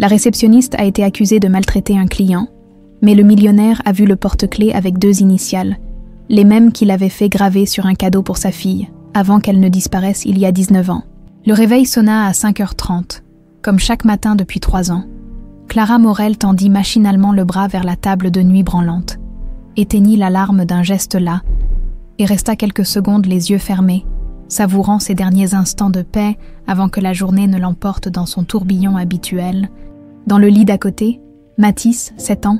La réceptionniste a été accusée de maltraiter un client, mais le millionnaire a vu le porte-clés avec 2 initiales, les mêmes qu'il avait fait graver sur un cadeau pour sa fille, avant qu'elle ne disparaisse il y a 19 ans. Le réveil sonna à 5h30, comme chaque matin depuis 3 ans. Clara Morel tendit machinalement le bras vers la table de nuit branlante, éteignit l'alarme d'un geste las, et resta quelques secondes les yeux fermés, savourant ses derniers instants de paix avant que la journée ne l'emporte dans son tourbillon habituel. Dans le lit d'à côté, Mathis, 7 ans,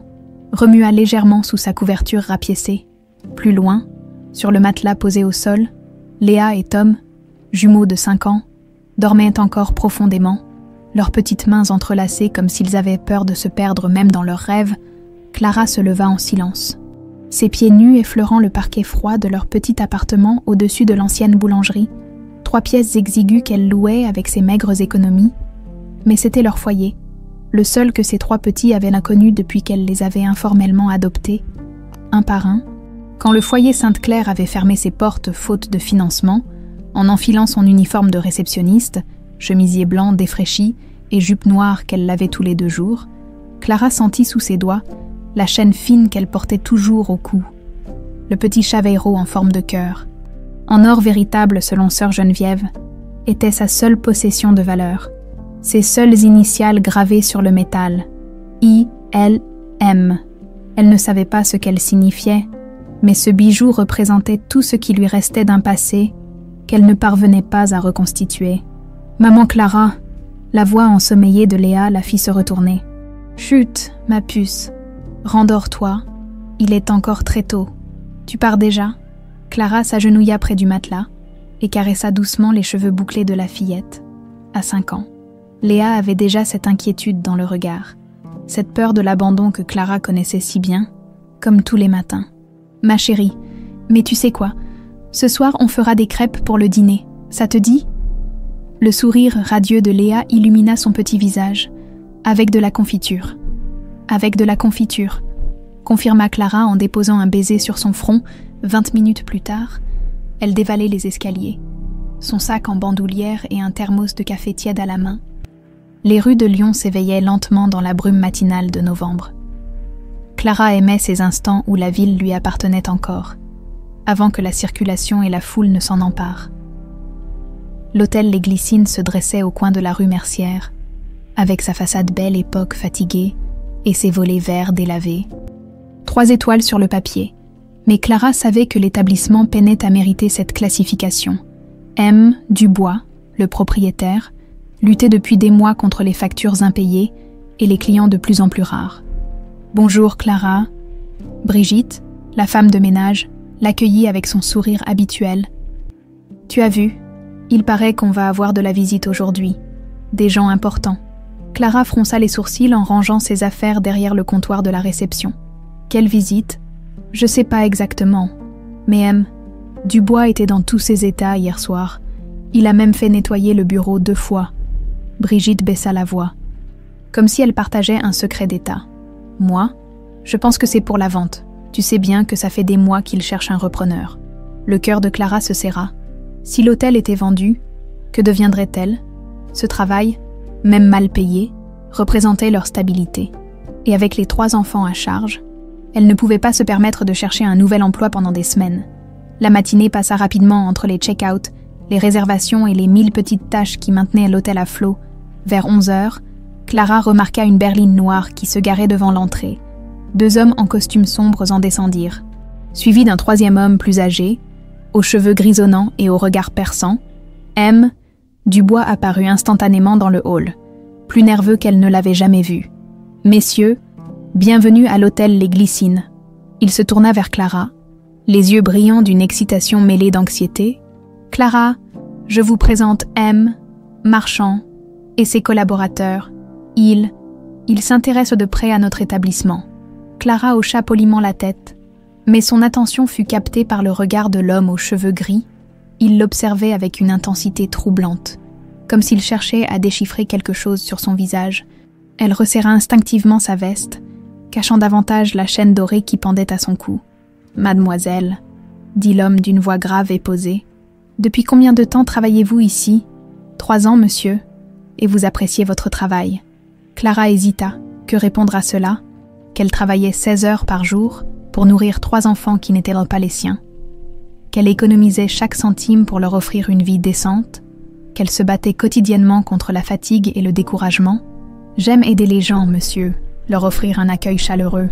remua légèrement sous sa couverture rapiécée. Plus loin, sur le matelas posé au sol, Léa et Tom, jumeaux de 5 ans, dormaient encore profondément, leurs petites mains entrelacées comme s'ils avaient peur de se perdre même dans leurs rêves. Clara se leva en silence, ses pieds nus effleurant le parquet froid de leur petit appartement au-dessus de l'ancienne boulangerie, 3 pièces exiguës qu'elle louait avec ses maigres économies. Mais c'était leur foyer, le seul que ces 3 petits avaient inconnu depuis qu'elle les avait informellement adoptés, un par un. Quand le foyer Sainte-Claire avait fermé ses portes faute de financement, en enfilant son uniforme de réceptionniste, chemisier blanc défraîchi et jupe noire qu'elle lavait tous les 2 jours, Clara sentit sous ses doigts la chaîne fine qu'elle portait toujours au cou, le petit chaveiro en forme de cœur, en or véritable selon sœur Geneviève, était sa seule possession de valeur, ses seules initiales gravées sur le métal, I-L-M. Elle ne savait pas ce qu'elle signifiait, mais ce bijou représentait tout ce qui lui restait d'un passé qu'elle ne parvenait pas à reconstituer. « Maman Clara !» La voix ensommeillée de Léa la fit se retourner. « Chut, ma puce, rendors-toi, il est encore très tôt. Tu pars déjà ?» Clara s'agenouilla près du matelas et caressa doucement les cheveux bouclés de la fillette. À 5 ans, Léa avait déjà cette inquiétude dans le regard, cette peur de l'abandon que Clara connaissait si bien, comme tous les matins. « Ma chérie, mais tu sais quoi ? Ce soir, on fera des crêpes pour le dîner. Ça te dit ?» Le sourire radieux de Léa illumina son petit visage. « Avec de la confiture. »« Avec de la confiture », confirma Clara en déposant un baiser sur son front. 20 minutes plus tard, elle dévalait les escaliers, son sac en bandoulière et un thermos de café tiède à la main. Les rues de Lyon s'éveillaient lentement dans la brume matinale de novembre. Clara aimait ces instants où la ville lui appartenait encore, avant que la circulation et la foule ne s'en emparent. L'hôtel Les Glycines se dressait au coin de la rue Mercière, avec sa façade belle époque fatiguée et ses volets verts délavés. 3 étoiles sur le papier, mais Clara savait que l'établissement peinait à mériter cette classification. M. Dubois, le propriétaire, luttait depuis des mois contre les factures impayées et les clients de plus en plus rares. « Bonjour Clara ». Brigitte, la femme de ménage, l'accueillit avec son sourire habituel. « Tu as vu, il paraît qu'on va avoir de la visite aujourd'hui. Des gens importants. » Clara fronça les sourcils en rangeant ses affaires derrière le comptoir de la réception. « Quelle visite ? Je sais pas exactement. Mais Dubois était dans tous ses états hier soir. Il a même fait nettoyer le bureau 2 fois. » Brigitte baissa la voix, comme si elle partageait un secret d'État. « Moi, je pense que c'est pour la vente. Tu sais bien que ça fait des mois qu'il cherche un repreneur. » Le cœur de Clara se serra. Si l'hôtel était vendu, que deviendrait-elle ? Ce travail, même mal payé, représentait leur stabilité. Et avec les 3 enfants à charge, elle ne pouvait pas se permettre de chercher un nouvel emploi pendant des semaines. La matinée passa rapidement entre les check-out, les réservations et les 1000 petites tâches qui maintenaient l'hôtel à flot. Vers 11h, Clara remarqua une berline noire qui se garait devant l'entrée. 2 hommes en costumes sombres en descendirent, suivis d'un 3e homme plus âgé, aux cheveux grisonnants et au regard perçant. Dubois apparut instantanément dans le hall, plus nerveux qu'elle ne l'avait jamais vu. « Messieurs, bienvenue à l'hôtel Les Glycines. » Il se tourna vers Clara, les yeux brillants d'une excitation mêlée d'anxiété. « Clara, je vous présente Marchand et ses collaborateurs. Il s'intéresse de près à notre établissement. » Clara hocha poliment la tête, mais son attention fut captée par le regard de l'homme aux cheveux gris. Il l'observait avec une intensité troublante, comme s'il cherchait à déchiffrer quelque chose sur son visage. Elle resserra instinctivement sa veste, cachant davantage la chaîne dorée qui pendait à son cou. « Mademoiselle, » dit l'homme d'une voix grave et posée, « depuis combien de temps travaillez-vous ici ? » « 3 ans, monsieur, et vous appréciez votre travail. » Clara hésita. Que répondre à cela? Qu'elle travaillait 16 heures par jour pour nourrir 3 enfants qui n'étaient pas les siens. Qu'elle économisait chaque centime pour leur offrir une vie décente. Qu'elle se battait quotidiennement contre la fatigue et le découragement. J'aime aider les gens, monsieur, leur offrir un accueil chaleureux.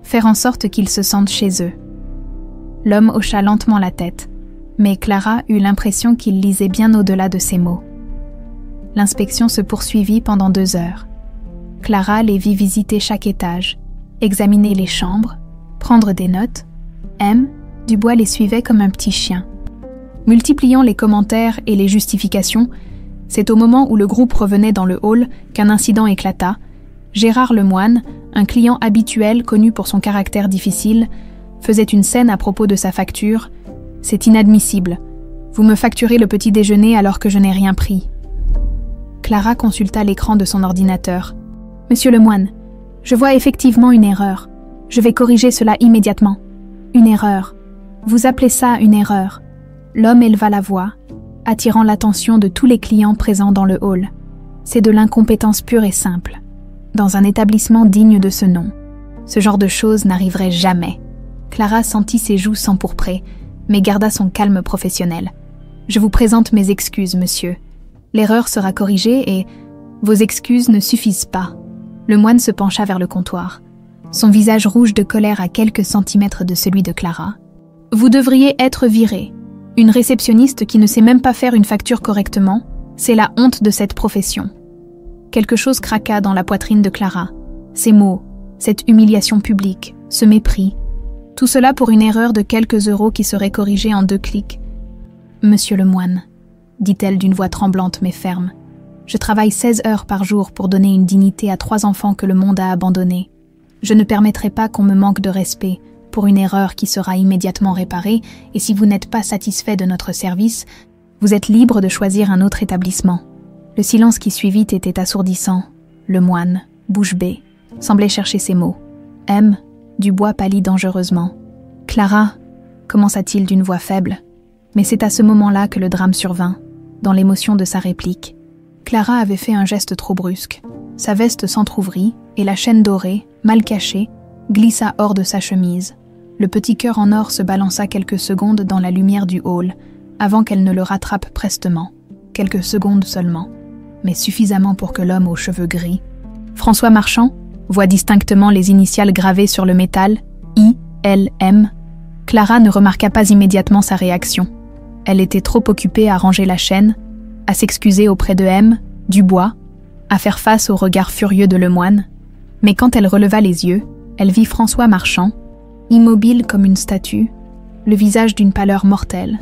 Faire en sorte qu'ils se sentent chez eux. L'homme hocha lentement la tête, mais Clara eut l'impression qu'il lisait bien au-delà de ses mots. L'inspection se poursuivit pendant 2 heures. Clara les vit visiter chaque étage, examiner les chambres, prendre des notes. M. Dubois les suivait comme un petit chien. Multipliant les commentaires et les justifications, c'est au moment où le groupe revenait dans le hall qu'un incident éclata. Gérard Lemoine, un client habituel connu pour son caractère difficile, faisait une scène à propos de sa facture. « C'est inadmissible. Vous me facturez le petit déjeuner alors que je n'ai rien pris. » Clara consulta l'écran de son ordinateur. « Monsieur Lemoine, je vois effectivement une erreur. Je vais corriger cela immédiatement. Une erreur. Vous appelez ça une erreur. » L'homme éleva la voix, attirant l'attention de tous les clients présents dans le hall. C'est de l'incompétence pure et simple. Dans un établissement digne de ce nom, ce genre de choses n'arriverait jamais. Clara sentit ses joues s'empourprer, mais garda son calme professionnel. « Je vous présente mes excuses, monsieur. L'erreur sera corrigée et vos excuses ne suffisent pas. » Le moine se pencha vers le comptoir, son visage rouge de colère à quelques centimètres de celui de Clara. « Vous devriez être viré. Une réceptionniste qui ne sait même pas faire une facture correctement, c'est la honte de cette profession. » Quelque chose craqua dans la poitrine de Clara. Ces mots, cette humiliation publique, ce mépris, tout cela pour une erreur de quelques euros qui serait corrigée en 2 clics. « Monsieur Lemoine, » dit-elle d'une voix tremblante mais ferme, « je travaille 16 heures par jour pour donner une dignité à 3 enfants que le monde a abandonnés. Je ne permettrai pas qu'on me manque de respect pour une erreur qui sera immédiatement réparée, et si vous n'êtes pas satisfait de notre service, vous êtes libre de choisir un autre établissement. » Le silence qui suivit était assourdissant. Le moine, bouche bée, semblait chercher ses mots. M. Dubois pâlit dangereusement. « Clara » commença-t-il d'une voix faible. Mais c'est à ce moment-là que le drame survint, dans l'émotion de sa réplique. Clara avait fait un geste trop brusque. Sa veste s'entr'ouvrit, et la chaîne dorée, mal cachée, glissa hors de sa chemise. Le petit cœur en or se balança quelques secondes dans la lumière du hall, avant qu'elle ne le rattrape prestement. Quelques secondes seulement, mais suffisamment pour que l'homme aux cheveux gris, François Marchand, voit distinctement les initiales gravées sur le métal, I-L-M. Clara ne remarqua pas immédiatement sa réaction. Elle était trop occupée à ranger la chaîne, à s'excuser auprès de M. Dubois, à faire face au regard furieux de Lemoine. Mais quand elle releva les yeux, elle vit François Marchand, immobile comme une statue, le visage d'une pâleur mortelle,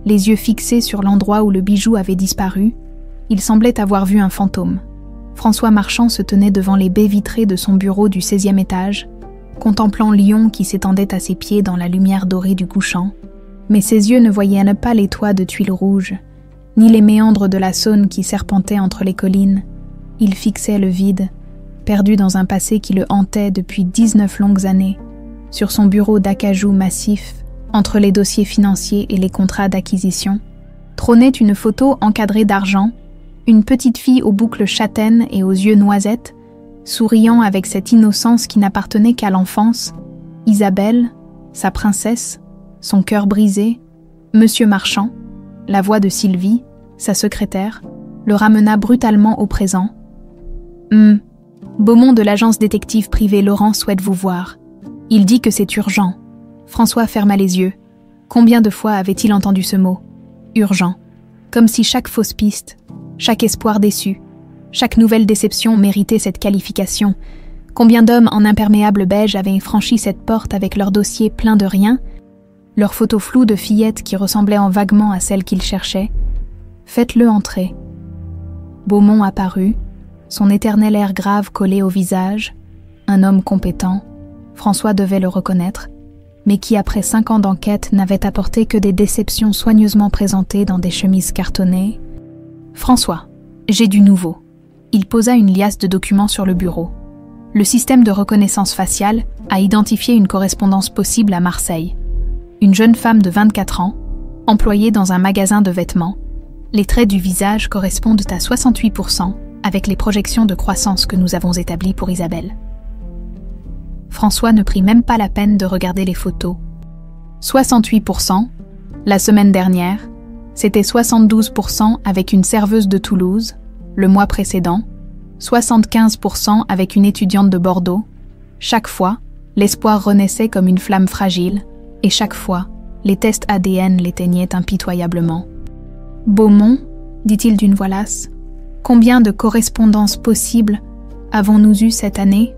les yeux fixés sur l'endroit où le bijou avait disparu. Il semblait avoir vu un fantôme. François Marchand se tenait devant les baies vitrées de son bureau du 16e étage, contemplant Lyon qui s'étendait à ses pieds dans la lumière dorée du couchant. Mais ses yeux ne voyaient pas les toits de tuiles rouges, ni les méandres de la Saône qui serpentaient entre les collines. Il fixait le vide, perdu dans un passé qui le hantait depuis 19 longues années, sur son bureau d'acajou massif, entre les dossiers financiers et les contrats d'acquisition, trônait une photo encadrée d'argent, une petite fille aux boucles châtaines et aux yeux noisettes, souriant avec cette innocence qui n'appartenait qu'à l'enfance, Isabelle, sa princesse, son cœur brisé, Monsieur Marchand, la voix de Sylvie, sa secrétaire, le ramena brutalement au présent. « Beaumont de l'agence détective privée Laurent souhaite vous voir. Il dit que c'est urgent. » François ferma les yeux. Combien de fois avait-il entendu ce mot ? Urgent. Comme si chaque fausse piste, chaque espoir déçu, chaque nouvelle déception méritait cette qualification. Combien d'hommes en imperméable beige avaient franchi cette porte avec leur dossier plein de rien, leurs photos floues de fillettes qui ressemblaient en vaguement à celles qu'ils cherchaient. Faites-le entrer. Beaumont apparut, son éternel air grave collé au visage, un homme compétent, François devait le reconnaître, mais qui après 5 ans d'enquête n'avait apporté que des déceptions soigneusement présentées dans des chemises cartonnées. « François, j'ai du nouveau. » Il posa une liasse de documents sur le bureau. Le système de reconnaissance faciale a identifié une correspondance possible à Marseille. Une jeune femme de 24 ans, employée dans un magasin de vêtements. Les traits du visage correspondent à 68%, avec les projections de croissance que nous avons établies pour Isabelle. François ne prit même pas la peine de regarder les photos. 68%, la semaine dernière, c'était 72% avec une serveuse de Toulouse, le mois précédent, 75% avec une étudiante de Bordeaux. Chaque fois, l'espoir renaissait comme une flamme fragile, et chaque fois, les tests ADN l'éteignaient impitoyablement. « Beaumont, dit-il d'une voix lasse, combien de correspondances possibles avons-nous eues cette année ?»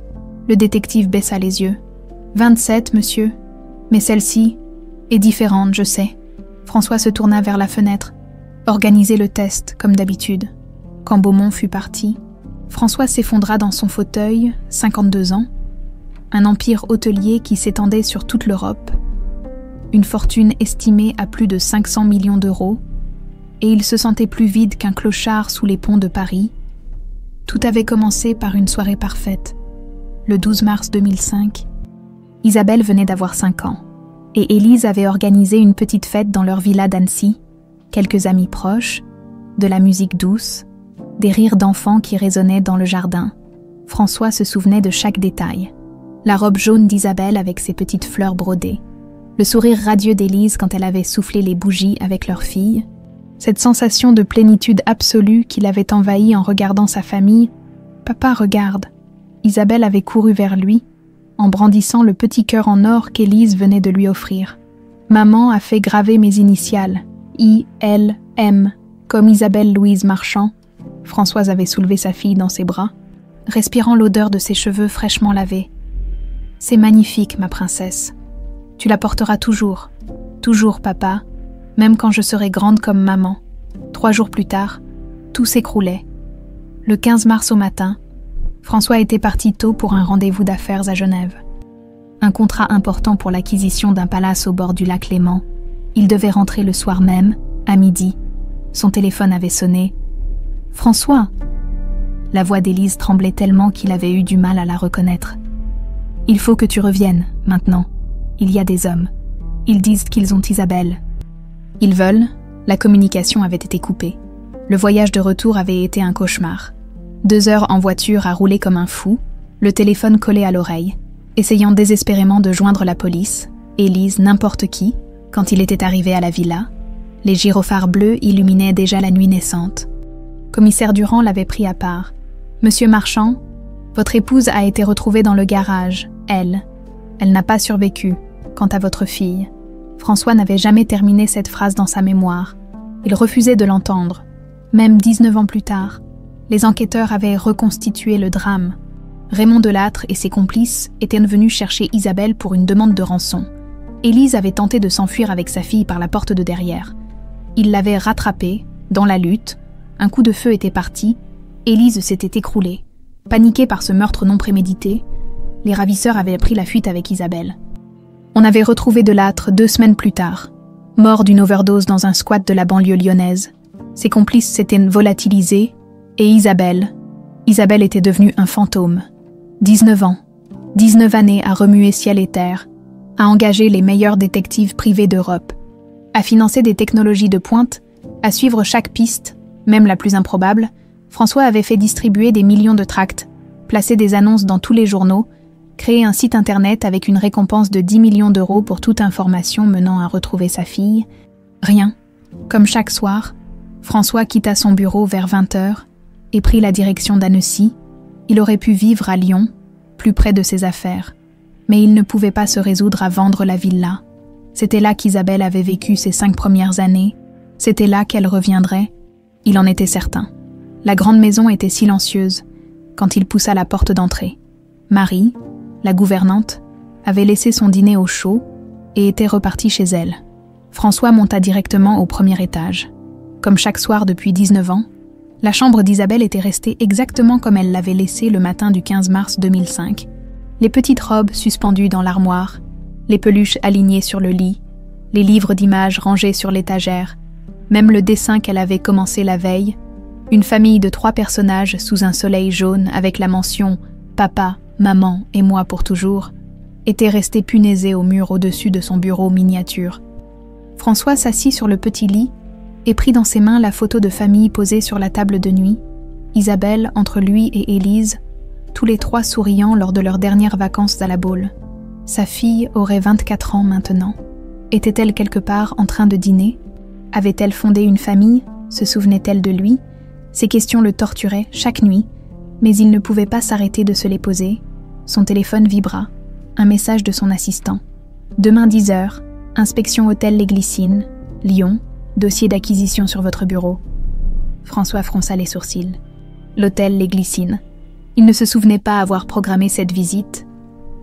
Le détective baissa les yeux. « 27, monsieur. Mais celle-ci est différente, je sais. » François se tourna vers la fenêtre. « Organisez le test, comme d'habitude. » Quand Beaumont fut parti, François s'effondra dans son fauteuil, 52 ans, un empire hôtelier qui s'étendait sur toute l'Europe, une fortune estimée à plus de 500 millions d'euros, et il se sentait plus vide qu'un clochard sous les ponts de Paris. Tout avait commencé par une soirée parfaite. Le 12 mars 2005, Isabelle venait d'avoir 5 ans, et Élise avait organisé une petite fête dans leur villa d'Annecy, quelques amis proches, de la musique douce, des rires d'enfants qui résonnaient dans le jardin. François se souvenait de chaque détail. La robe jaune d'Isabelle avec ses petites fleurs brodées, le sourire radieux d'Élise quand elle avait soufflé les bougies avec leur fille, cette sensation de plénitude absolue qui l'avait envahi en regardant sa famille. « Papa, regarde !» Isabelle avait couru vers lui, en brandissant le petit cœur en or qu'Élise venait de lui offrir. « Maman a fait graver mes initiales, I-L-M, comme Isabelle Louise Marchand. » Françoise avait soulevé sa fille dans ses bras, respirant l'odeur de ses cheveux fraîchement lavés. « C'est magnifique, ma princesse. Tu la porteras toujours, papa, même quand je serai grande comme maman. » 3 jours plus tard, tout s'écroulait. Le 15 mars au matin, François était parti tôt pour un rendez-vous d'affaires à Genève. Un contrat important pour l'acquisition d'un palace au bord du lac Léman. Il devait rentrer le soir même, à midi. Son téléphone avait sonné. « François !» La voix d'Élise tremblait tellement qu'il avait eu du mal à la reconnaître. « Il faut que tu reviennes, maintenant. Il y a des hommes. Ils disent qu'ils ont Isabelle. » Ils veulent. La communication avait été coupée. Le voyage de retour avait été un cauchemar. 2 heures en voiture à rouler comme un fou, le téléphone collé à l'oreille, essayant désespérément de joindre la police, Élise, n'importe qui, quand il était arrivé à la villa. Les gyrophares bleus illuminaient déjà la nuit naissante. Commissaire Durand l'avait pris à part. « Monsieur Marchand, votre épouse a été retrouvée dans le garage, elle. Elle n'a pas survécu. Quant à votre fille. » François n'avait jamais terminé cette phrase dans sa mémoire. Il refusait de l'entendre. Même 19 ans plus tard, les enquêteurs avaient reconstitué le drame. Raymond Delattre et ses complices étaient venus chercher Isabelle pour une demande de rançon. Élise avait tenté de s'enfuir avec sa fille par la porte de derrière. Ils l'avaient rattrapée, dans la lutte. Un coup de feu était parti. Élise s'était écroulée. Paniquée par ce meurtre non prémédité, les ravisseurs avaient pris la fuite avec Isabelle. On avait retrouvé Delattre 2 semaines plus tard, mort d'une overdose dans un squat de la banlieue lyonnaise. Ses complices s'étaient volatilisés, et Isabelle était devenue un fantôme. 19 ans, 19 années à remuer ciel et terre, à engager les meilleurs détectives privés d'Europe, à financer des technologies de pointe, à suivre chaque piste, même la plus improbable. François avait fait distribuer des millions de tracts, placé des annonces dans tous les journaux, créé un site internet avec une récompense de 10 millions d'euros pour toute information menant à retrouver sa fille. Rien. Comme chaque soir, François quitta son bureau vers 20h et prit la direction d'Annecy. Il aurait pu vivre à Lyon, plus près de ses affaires, mais il ne pouvait pas se résoudre à vendre la villa. C'était là qu'Isabelle avait vécu ses 5 premières années, c'était là qu'elle reviendrait, il en était certain. La grande maison était silencieuse quand il poussa la porte d'entrée. Marie, la gouvernante, avait laissé son dîner au chaud et était repartie chez elle. François monta directement au 1er étage. Comme chaque soir depuis 19 ans, la chambre d'Isabelle était restée exactement comme elle l'avait laissée le matin du 15 mars 2005. Les petites robes suspendues dans l'armoire, les peluches alignées sur le lit, les livres d'images rangés sur l'étagère, même le dessin qu'elle avait commencé la veille, une famille de 3 personnages sous un soleil jaune avec la mention « Papa, maman et moi pour toujours » était restée punaisée au mur au-dessus de son bureau miniature. François s'assit sur le petit lit et prit dans ses mains la photo de famille posée sur la table de nuit. Isabelle entre lui et Élise, tous les trois souriants lors de leurs dernières vacances à la Baule. Sa fille aurait 24 ans maintenant. Était-elle quelque part en train de dîner? Avait-elle fondé une famille? Se souvenait-elle de lui? Ces questions le torturaient chaque nuit, mais il ne pouvait pas s'arrêter de se les poser. Son téléphone vibra. Un message de son assistant. Demain 10h, inspection hôtel Les Glycines, Lyon, dossier d'acquisition sur votre bureau. François fronça les sourcils. L'hôtel Les Glycines. Il ne se souvenait pas avoir programmé cette visite.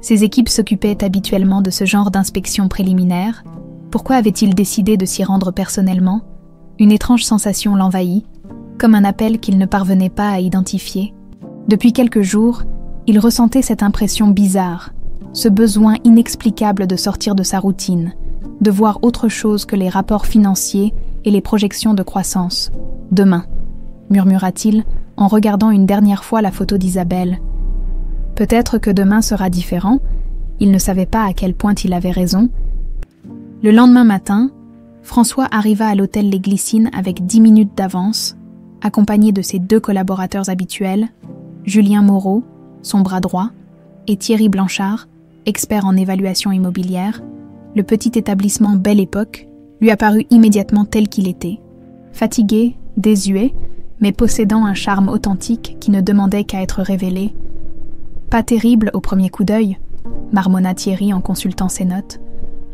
Ses équipes s'occupaient habituellement de ce genre d'inspection préliminaire. Pourquoi avait-il décidé de s'y rendre personnellement? Une étrange sensation l'envahit, comme un appel qu'il ne parvenait pas à identifier. Depuis quelques jours, il ressentait cette impression bizarre, ce besoin inexplicable de sortir de sa routine, de voir autre chose que les rapports financiers et les projections de croissance. « Demain », murmura-t-il en regardant une dernière fois la photo d'Isabelle. Peut-être que demain sera différent, il ne savait pas à quel point il avait raison. Le lendemain matin, François arriva à l'hôtel Les Glycines avec 10 minutes d'avance, accompagné de ses 2 collaborateurs habituels, Julien Moreau, son bras droit, et Thierry Blanchard, expert en évaluation immobilière. Le petit établissement Belle Époque lui apparut immédiatement tel qu'il était. Fatigué, désuet, mais possédant un charme authentique qui ne demandait qu'à être révélé. Pas terrible au premier coup d'œil, marmonna Thierry en consultant ses notes.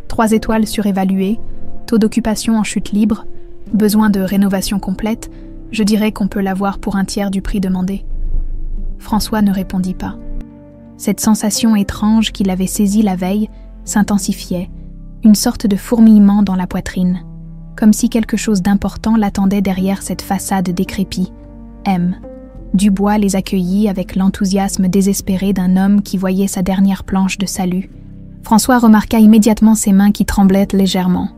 3 étoiles surévaluées, taux d'occupation en chute libre, besoin de rénovation complète, je dirais qu'on peut l'avoir pour un tiers du prix demandé. François ne répondit pas. Cette sensation étrange qui l'avait saisi la veille s'intensifiait, une sorte de fourmillement dans la poitrine, comme si quelque chose d'important l'attendait derrière cette façade décrépie. M. Dubois les accueillit avec l'enthousiasme désespéré d'un homme qui voyait sa dernière planche de salut. François remarqua immédiatement ses mains qui tremblaient légèrement,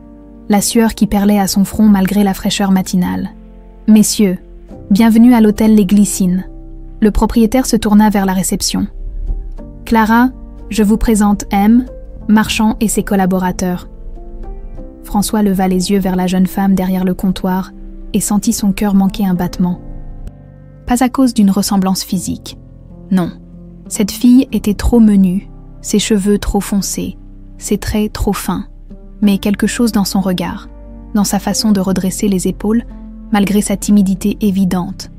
la sueur qui perlait à son front malgré la fraîcheur matinale. « Messieurs, bienvenue à l'hôtel Les Glycines. » Le propriétaire se tourna vers la réception. « Clara, je vous présente M, Marchand et ses collaborateurs. » François leva les yeux vers la jeune femme derrière le comptoir et sentit son cœur manquer un battement. Pas à cause d'une ressemblance physique. Non, cette fille était trop menue, ses cheveux trop foncés, ses traits trop fins, mais quelque chose dans son regard, dans sa façon de redresser les épaules, malgré sa timidité évidente,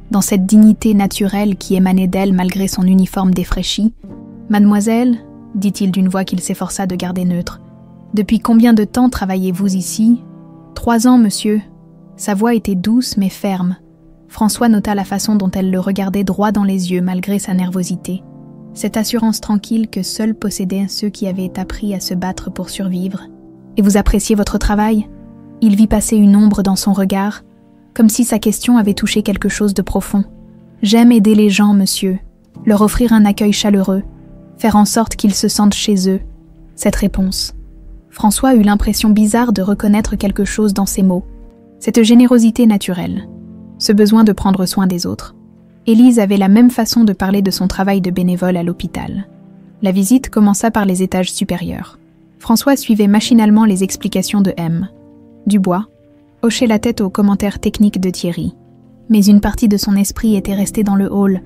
dans cette dignité naturelle qui émanait d'elle malgré son uniforme défraîchi. « Mademoiselle, dit-il d'une voix qu'il s'efforça de garder neutre, depuis combien de temps travaillez-vous ici ? 3 ans, monsieur. » Sa voix était douce mais ferme. François nota la façon dont elle le regardait droit dans les yeux malgré sa nervosité. Cette assurance tranquille que seuls possédaient ceux qui avaient appris à se battre pour survivre. « Et vous appréciez votre travail ?» Il vit passer une ombre dans son regard, comme si sa question avait touché quelque chose de profond. « J'aime aider les gens, monsieur. Leur offrir un accueil chaleureux. Faire en sorte qu'ils se sentent chez eux. » Cette réponse. François eut l'impression bizarre de reconnaître quelque chose dans ces mots. Cette générosité naturelle. Ce besoin de prendre soin des autres. Élise avait la même façon de parler de son travail de bénévole à l'hôpital. La visite commença par les étages supérieurs. François suivait machinalement les explications de M. Dubois hochait la tête aux commentaires techniques de Thierry. Mais une partie de son esprit était restée dans le hall,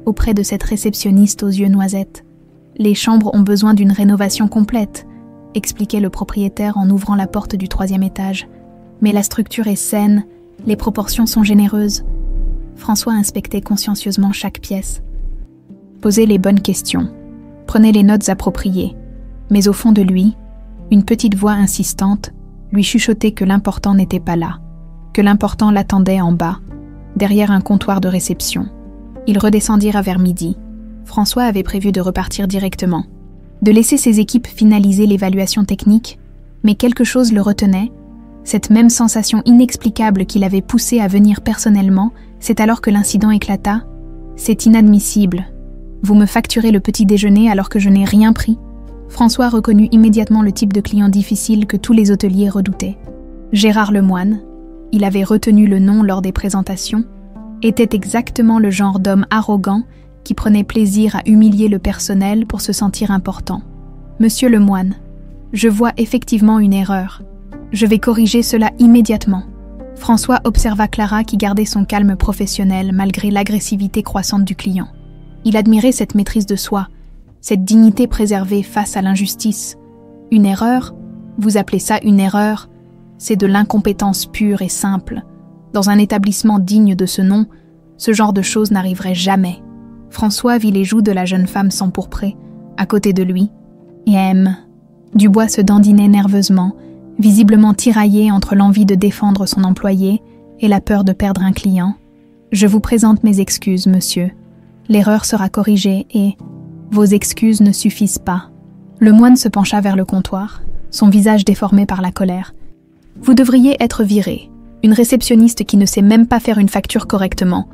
auprès de cette réceptionniste aux yeux noisettes. « Les chambres ont besoin d'une rénovation complète », expliquait le propriétaire en ouvrant la porte du 3e étage. « Mais la structure est saine, les proportions sont généreuses. » François inspectait consciencieusement chaque pièce. Posez les bonnes questions, prenez les notes appropriées. Mais au fond de lui, une petite voix insistante lui chuchotait que l'important n'était pas là, que l'important l'attendait en bas, derrière un comptoir de réception. Ils redescendirent vers midi. François avait prévu de repartir directement, de laisser ses équipes finaliser l'évaluation technique, mais quelque chose le retenait. Cette même sensation inexplicable qui l'avait poussé à venir personnellement, c'est alors que l'incident éclata. « C'est inadmissible. Vous me facturez le petit déjeuner alors que je n'ai rien pris ?» François reconnut immédiatement le type de client difficile que tous les hôteliers redoutaient. Gérard Lemoine, il avait retenu le nom lors des présentations, était exactement le genre d'homme arrogant qui prenait plaisir à humilier le personnel pour se sentir important. « Monsieur Lemoine, je vois effectivement une erreur. Je vais corriger cela immédiatement. » François observa Clara qui gardait son calme professionnel malgré l'agressivité croissante du client. Il admirait cette maîtrise de soi, cette dignité préservée face à l'injustice. Une erreur, vous appelez ça une erreur, c'est de l'incompétence pure et simple. Dans un établissement digne de ce nom, ce genre de choses n'arriverait jamais. François vit les joues de la jeune femme s'empourprer, à côté de lui, et M. Dubois se dandinait nerveusement, visiblement tiraillé entre l'envie de défendre son employé et la peur de perdre un client. « Je vous présente mes excuses, monsieur. L'erreur sera corrigée et vos excuses ne suffisent pas. » Le moine se pencha vers le comptoir, son visage déformé par la colère. « Vous devriez être viré. Une réceptionniste qui ne sait même pas faire une facture correctement.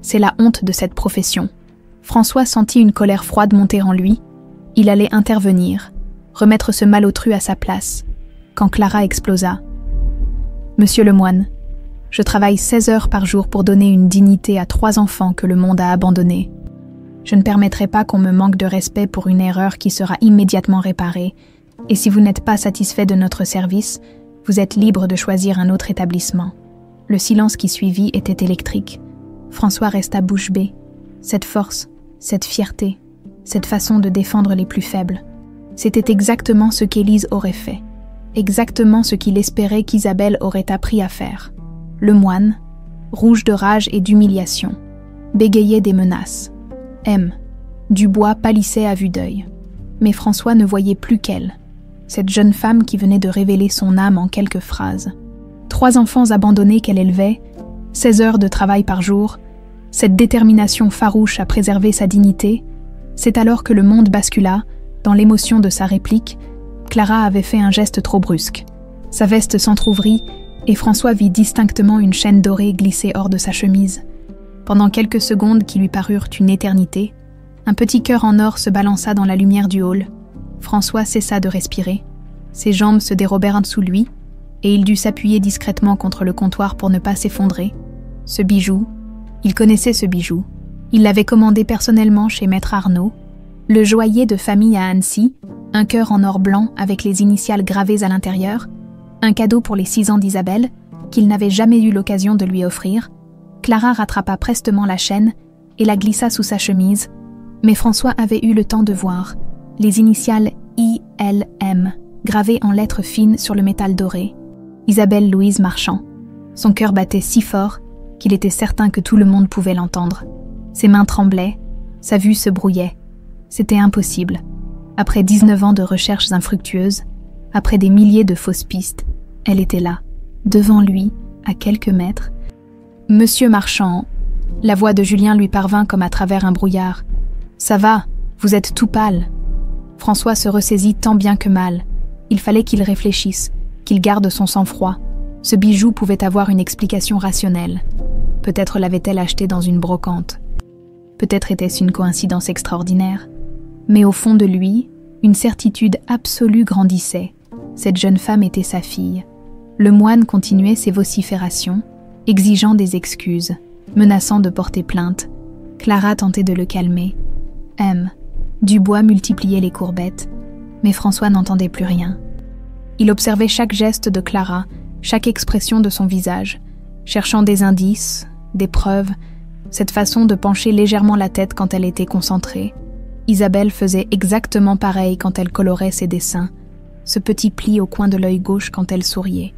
C'est la honte de cette profession. » François sentit une colère froide monter en lui. Il allait intervenir, remettre ce malotru à sa place, quand Clara explosa. « Monsieur le moine, je travaille 16 heures par jour pour donner une dignité à 3 enfants que le monde a abandonnés. Je ne permettrai pas qu'on me manque de respect pour une erreur qui sera immédiatement réparée, et si vous n'êtes pas satisfait de notre service, vous êtes libre de choisir un autre établissement. » Le silence qui suivit était électrique. François resta bouche bée. Cette force, cette fierté, cette façon de défendre les plus faibles, c'était exactement ce qu'Élise aurait fait, exactement ce qu'il espérait qu'Isabelle aurait appris à faire. Le moine, rouge de rage et d'humiliation, bégayait des menaces. M. Dubois pâlissait à vue d'œil. Mais François ne voyait plus qu'elle, cette jeune femme qui venait de révéler son âme en quelques phrases. 3 enfants abandonnés qu'elle élevait, 16 heures de travail par jour, cette détermination farouche à préserver sa dignité, c'est alors que le monde bascula, dans l'émotion de sa réplique. Clara avait fait un geste trop brusque. Sa veste s'entr'ouvrit et François vit distinctement une chaîne dorée glisser hors de sa chemise. Pendant quelques secondes qui lui parurent une éternité, un petit cœur en or se balança dans la lumière du hall. François cessa de respirer. Ses jambes se dérobèrent sous lui et il dut s'appuyer discrètement contre le comptoir pour ne pas s'effondrer. Ce bijou, il connaissait ce bijou. Il l'avait commandé personnellement chez Maître Arnaud, le joaillier de famille à Annecy, un cœur en or blanc avec les initiales gravées à l'intérieur, un cadeau pour les 6 ans d'Isabelle, qu'il n'avait jamais eu l'occasion de lui offrir. Clara rattrapa prestement la chaîne et la glissa sous sa chemise, mais François avait eu le temps de voir les initiales ILM gravées en lettres fines sur le métal doré. Isabelle Louise Marchand. Son cœur battait si fort qu'il était certain que tout le monde pouvait l'entendre. Ses mains tremblaient, sa vue se brouillait. C'était impossible. Après 19 ans de recherches infructueuses, après des milliers de fausses pistes, elle était là, devant lui, à quelques mètres. « Monsieur Marchand !» La voix de Julien lui parvint comme à travers un brouillard. « Ça va, vous êtes tout pâle. » François se ressaisit tant bien que mal. Il fallait qu'il réfléchisse, qu'il garde son sang-froid. Ce bijou pouvait avoir une explication rationnelle. Peut-être l'avait-elle acheté dans une brocante. Peut-être était-ce une coïncidence extraordinaire. Mais au fond de lui, une certitude absolue grandissait. Cette jeune femme était sa fille. Le moine continuait ses vociférations, exigeant des excuses, menaçant de porter plainte. Clara tentait de le calmer. M. Dubois multipliait les courbettes, mais François n'entendait plus rien. Il observait chaque geste de Clara, chaque expression de son visage, cherchant des indices, des preuves, cette façon de pencher légèrement la tête quand elle était concentrée. Isabelle faisait exactement pareil quand elle colorait ses dessins, ce petit pli au coin de l'œil gauche quand elle souriait.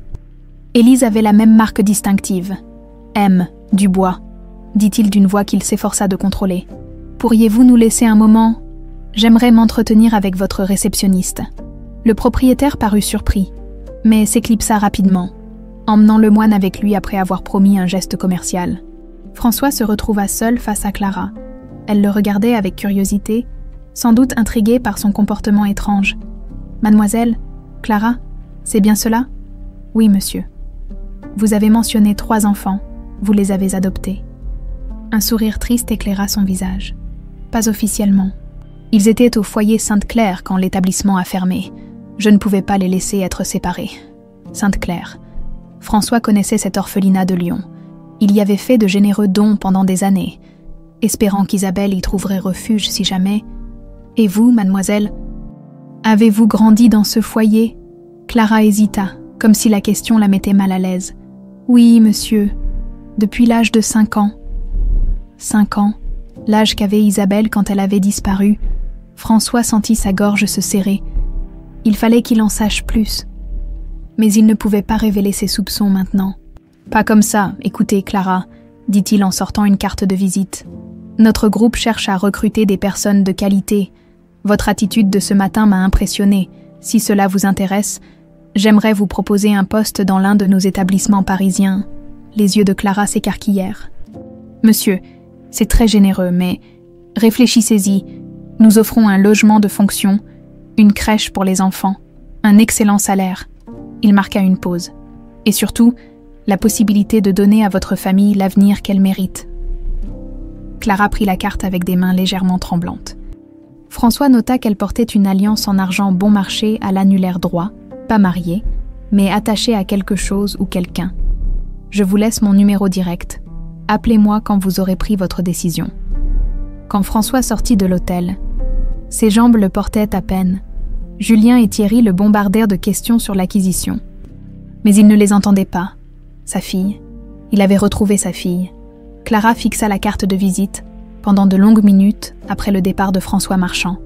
Élise avait la même marque distinctive. « M. Dubois », dit-il d'une voix qu'il s'efforça de contrôler. « Pourriez-vous nous laisser un moment ? J'aimerais m'entretenir avec votre réceptionniste. » Le propriétaire parut surpris, mais s'éclipsa rapidement, emmenant le moine avec lui après avoir promis un geste commercial. François se retrouva seul face à Clara. Elle le regardait avec curiosité, sans doute intriguée par son comportement étrange. « Mademoiselle, Clara, c'est bien cela ? » ?»« Oui, monsieur. »« Vous avez mentionné 3 enfants. Vous les avez adoptés. » Un sourire triste éclaira son visage. « Pas officiellement. Ils étaient au foyer Sainte-Claire quand l'établissement a fermé. Je ne pouvais pas les laisser être séparés. Sainte-Claire. François connaissait cet orphelinat de Lyon. Il y avait fait de généreux dons pendant des années, espérant qu'Isabelle y trouverait refuge si jamais. « Et vous, mademoiselle, avez-vous grandi dans ce foyer ?» Clara hésita, comme si la question la mettait mal à l'aise. « Oui, monsieur, depuis l'âge de 5 ans. 5 ans, l'âge qu'avait Isabelle quand elle avait disparu. François sentit sa gorge se serrer. Il fallait qu'il en sache plus. Mais il ne pouvait pas révéler ses soupçons maintenant. Pas comme ça, écoutez, Clara, dit-il en sortant une carte de visite. Notre groupe cherche à recruter des personnes de qualité. Votre attitude de ce matin m'a impressionné. Si cela vous intéresse, j'aimerais vous proposer un poste dans l'un de nos établissements parisiens. Les yeux de Clara s'écarquillèrent. Monsieur, c'est très généreux, mais réfléchissez-y. Nous offrons un logement de fonction, une crèche pour les enfants, un excellent salaire. Il marqua une pause. Et surtout, la possibilité de donner à votre famille l'avenir qu'elle mérite. Clara prit la carte avec des mains légèrement tremblantes. François nota qu'elle portait une alliance en argent bon marché à l'annulaire droit, pas mariée, mais attachée à quelque chose ou quelqu'un. Je vous laisse mon numéro direct. Appelez-moi quand vous aurez pris votre décision. Quand François sortit de l'hôtel, ses jambes le portaient à peine. Julien et Thierry le bombardèrent de questions sur l'acquisition. Mais il ne les entendait pas. Sa fille. Il avait retrouvé sa fille. Clara fixa la carte de visite pendant de longues minutes après le départ de François Marchand.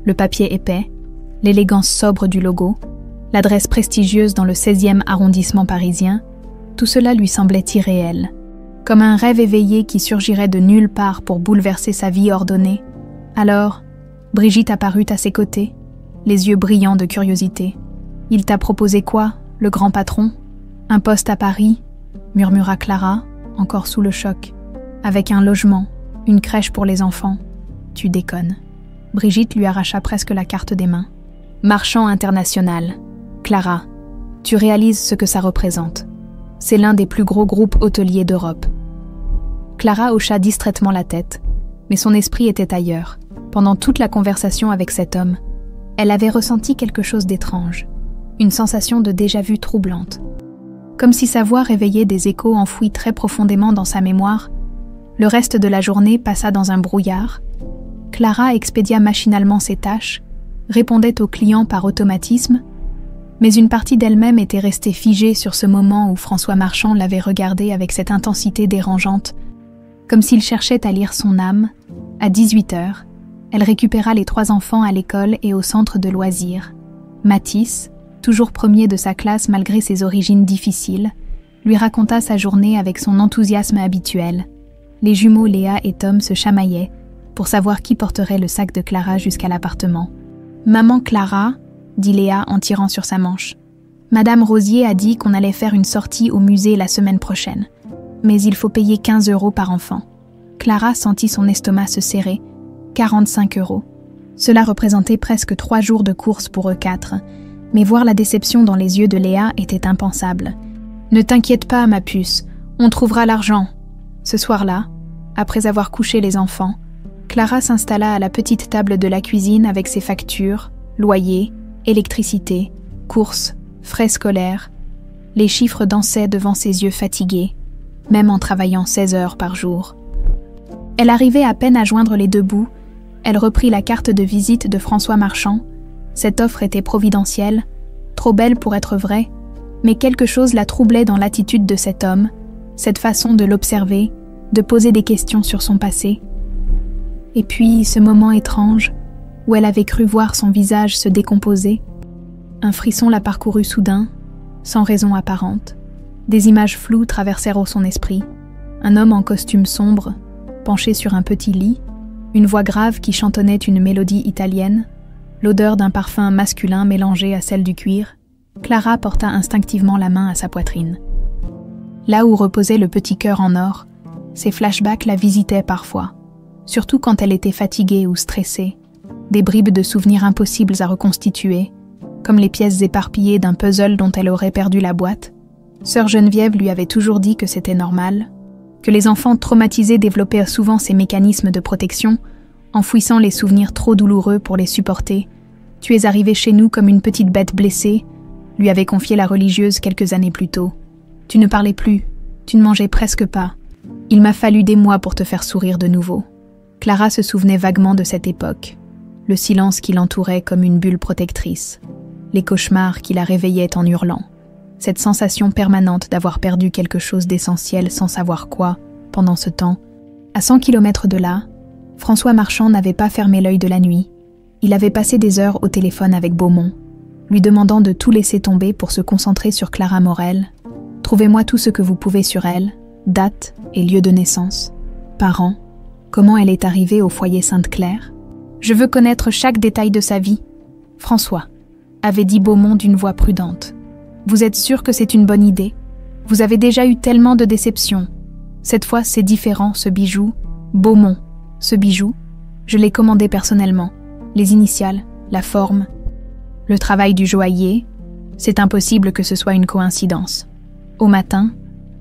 Le papier épais, l'élégance sobre du logo, l'adresse prestigieuse dans le 16e arrondissement parisien, tout cela lui semblait irréel. Comme un rêve éveillé qui surgirait de nulle part pour bouleverser sa vie ordonnée. Alors, Brigitte apparut à ses côtés, les yeux brillants de curiosité. « Il t'a proposé quoi, le grand patron ? Un poste à Paris ?» murmura Clara, encore sous le choc. « Avec un logement, une crèche pour les enfants. Tu déconnes. » Brigitte lui arracha presque la carte des mains. « Marchand international. Clara, tu réalises ce que ça représente. C'est l'un des plus gros groupes hôteliers d'Europe. » Clara hocha distraitement la tête, mais son esprit était ailleurs. Pendant toute la conversation avec cet homme, elle avait ressenti quelque chose d'étrange, une sensation de déjà-vu troublante. Comme si sa voix réveillait des échos enfouis très profondément dans sa mémoire, le reste de la journée passa dans un brouillard. Clara expédia machinalement ses tâches, répondait aux clients par automatisme, mais une partie d'elle-même était restée figée sur ce moment où François Marchand l'avait regardée avec cette intensité dérangeante, comme s'il cherchait à lire son âme. À 18h, elle récupéra les 3 enfants à l'école et au centre de loisirs. Mathis, toujours premier de sa classe malgré ses origines difficiles, lui raconta sa journée avec son enthousiasme habituel. Les jumeaux Léa et Tom se chamaillaient pour savoir qui porterait le sac de Clara jusqu'à l'appartement. « Maman Clara », dit Léa en tirant sur sa manche. « Madame Rosier a dit qu'on allait faire une sortie au musée la semaine prochaine, mais il faut payer 15 € par enfant. » Clara sentit son estomac se serrer. 45 €. Cela représentait presque 3 jours de course pour eux 4, mais voir la déception dans les yeux de Léa était impensable. « Ne t'inquiète pas, ma puce, on trouvera l'argent. » Ce soir-là, après avoir couché les enfants, Clara s'installa à la petite table de la cuisine avec ses factures, loyer, électricité, courses, frais scolaires. Les chiffres dansaient devant ses yeux fatigués, même en travaillant 16 heures par jour. Elle arrivait à peine à joindre les 2 bouts. Elle reprit la carte de visite de François Marchand. Cette offre était providentielle, trop belle pour être vraie, mais quelque chose la troublait dans l'attitude de cet homme, cette façon de l'observer, de poser des questions sur son passé. Et puis ce moment étrange, où elle avait cru voir son visage se décomposer. Un frisson la parcourut soudain, sans raison apparente. Des images floues traversèrent son esprit. Un homme en costume sombre, penché sur un petit lit, une voix grave qui chantonnait une mélodie italienne, l'odeur d'un parfum masculin mélangé à celle du cuir. Clara porta instinctivement la main à sa poitrine. Là où reposait le petit cœur en or, ses flashbacks la visitaient parfois, surtout quand elle était fatiguée ou stressée, des bribes de souvenirs impossibles à reconstituer, comme les pièces éparpillées d'un puzzle dont elle aurait perdu la boîte. Sœur Geneviève lui avait toujours dit que c'était normal, que les enfants traumatisés développaient souvent ces mécanismes de protection, enfouissant les souvenirs trop douloureux pour les supporter. « Tu es arrivée chez nous comme une petite bête blessée », lui avait confié la religieuse quelques années plus tôt. « Tu ne parlais plus, tu ne mangeais presque pas. Il m'a fallu des mois pour te faire sourire de nouveau. » Clara se souvenait vaguement de cette époque, le silence qui l'entourait comme une bulle protectrice, les cauchemars qui la réveillaient en hurlant. cette sensation permanente d'avoir perdu quelque chose d'essentiel sans savoir quoi, pendant ce temps. À 100 km de là, François Marchand n'avait pas fermé l'œil de la nuit. Il avait passé des heures au téléphone avec Beaumont, lui demandant de tout laisser tomber pour se concentrer sur Clara Morel. Trouvez-moi tout ce que vous pouvez sur elle, date et lieu de naissance, parents, comment elle est arrivée au foyer Sainte-Claire. Je veux connaître chaque détail de sa vie. François, avait dit Beaumont d'une voix prudente. Vous êtes sûr que c'est une bonne idée? Vous avez déjà eu tellement de déceptions. Cette fois, c'est différent, ce bijou. Beaumont, ce bijou, je l'ai commandé personnellement. Les initiales, la forme, le travail du joaillier, c'est impossible que ce soit une coïncidence. Au matin,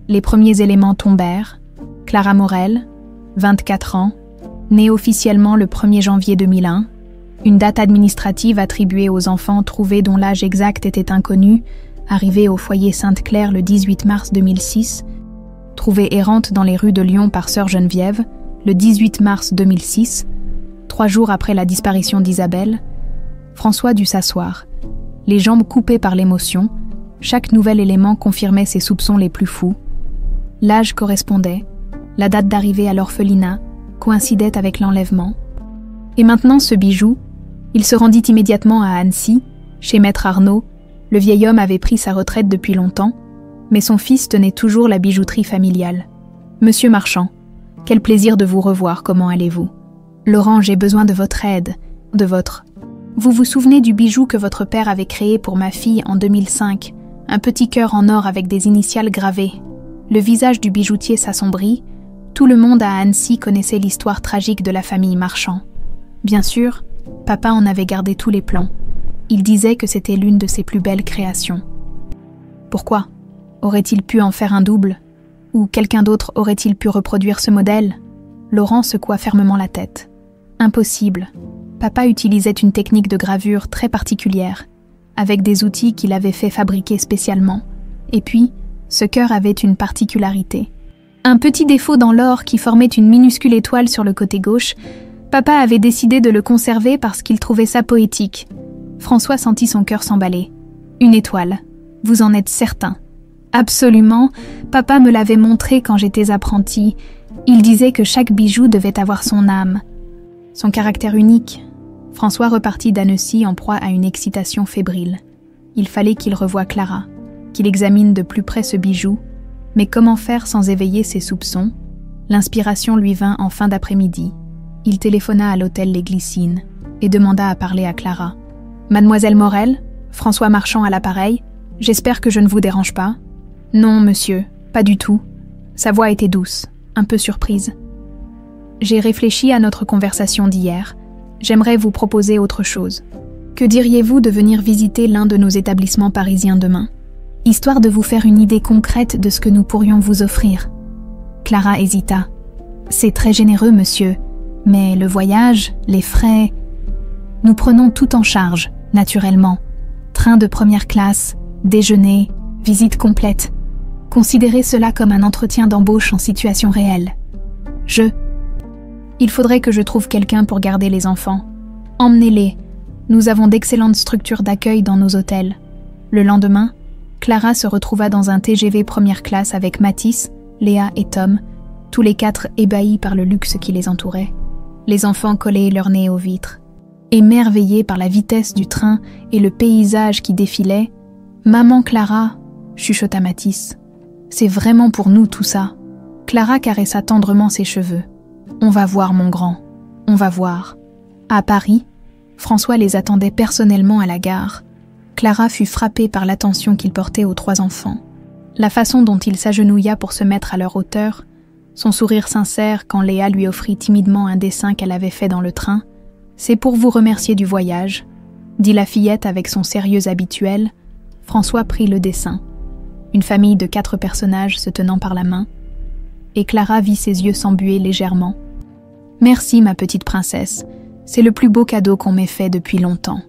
les premiers éléments tombèrent. Clara Morel, 24 ans, née officiellement le 1er janvier 2001, une date administrative attribuée aux enfants trouvés dont l'âge exact était inconnu, arrivée au foyer Sainte-Claire le 18 mars 2006, trouvée errante dans les rues de Lyon par sœur Geneviève, le 18 mars 2006, 3 jours après la disparition d'Isabelle. François dut s'asseoir, les jambes coupées par l'émotion. Chaque nouvel élément confirmait ses soupçons les plus fous. L'âge correspondait, la date d'arrivée à l'orphelinat coïncidait avec l'enlèvement. Et maintenant ce bijou, il se rendit immédiatement à Annecy, chez Maître Arnaud. Le vieil homme avait pris sa retraite depuis longtemps, mais son fils tenait toujours la bijouterie familiale. Monsieur Marchand, quel plaisir de vous revoir, comment allez-vous? Laurent, j'ai besoin de votre aide, de votre... Vous vous souvenez du bijou que votre père avait créé pour ma fille en 2005, un petit cœur en or avec des initiales gravées. Le visage du bijoutier s'assombrit. Tout le monde à Annecy connaissait l'histoire tragique de la famille Marchand. Bien sûr, papa en avait gardé tous les plans. Il disait que c'était l'une de ses plus belles créations. Pourquoi? Aurait-il pu en faire un double? Ou quelqu'un d'autre aurait-il pu reproduire ce modèle? Laurent secoua fermement la tête. Impossible. Papa utilisait une technique de gravure très particulière, avec des outils qu'il avait fait fabriquer spécialement. Et puis, ce cœur avait une particularité. Un petit défaut dans l'or qui formait une minuscule étoile sur le côté gauche. Papa avait décidé de le conserver parce qu'il trouvait ça poétique. François sentit son cœur s'emballer. Une étoile. Vous en êtes certain? Absolument. Papa me l'avait montré quand j'étais apprenti. Il disait que chaque bijou devait avoir son âme. Son caractère unique. François repartit d'Annecy en proie à une excitation fébrile. Il fallait qu'il revoie Clara, qu'il examine de plus près ce bijou. Mais comment faire sans éveiller ses soupçons? L'inspiration lui vint en fin d'après-midi. Il téléphona à l'hôtel Les Glycines et demanda à parler à Clara. « Mademoiselle Morel, François Marchand à l'appareil, j'espère que je ne vous dérange pas. »« Non, monsieur, pas du tout. » Sa voix était douce, un peu surprise. « J'ai réfléchi à notre conversation d'hier. J'aimerais vous proposer autre chose. Que diriez-vous de venir visiter l'un de nos établissements parisiens demain, histoire de vous faire une idée concrète de ce que nous pourrions vous offrir ?» Clara hésita. « C'est très généreux, monsieur, mais le voyage, les frais... » « Nous prenons tout en charge, naturellement. Train de première classe, déjeuner, visite complète. Considérez cela comme un entretien d'embauche en situation réelle. Il faudrait que je trouve quelqu'un pour garder les enfants. Emmenez-les. Nous avons d'excellentes structures d'accueil dans nos hôtels. » Le lendemain, Clara se retrouva dans un TGV première classe avec Mathis, Léa et Tom, tous les 4 ébahis par le luxe qui les entourait. Les enfants collaient leur nez aux vitres. Émerveillés par la vitesse du train et le paysage qui défilait, « Maman Clara !» chuchota Mathis. « C'est vraiment pour nous tout ça. » Clara caressa tendrement ses cheveux. « On va voir, mon grand. On va voir. » À Paris, François les attendait personnellement à la gare. Clara fut frappée par l'attention qu'il portait aux 3 enfants. La façon dont il s'agenouilla pour se mettre à leur hauteur, son sourire sincère quand Léa lui offrit timidement un dessin qu'elle avait fait dans le train. « C'est pour vous remercier du voyage », dit la fillette avec son sérieux habituel. François prit le dessin. Une famille de 4 personnages se tenant par la main. Et Clara vit ses yeux s'embuer légèrement. « Merci, ma petite princesse. C'est le plus beau cadeau qu'on m'ait fait depuis longtemps. »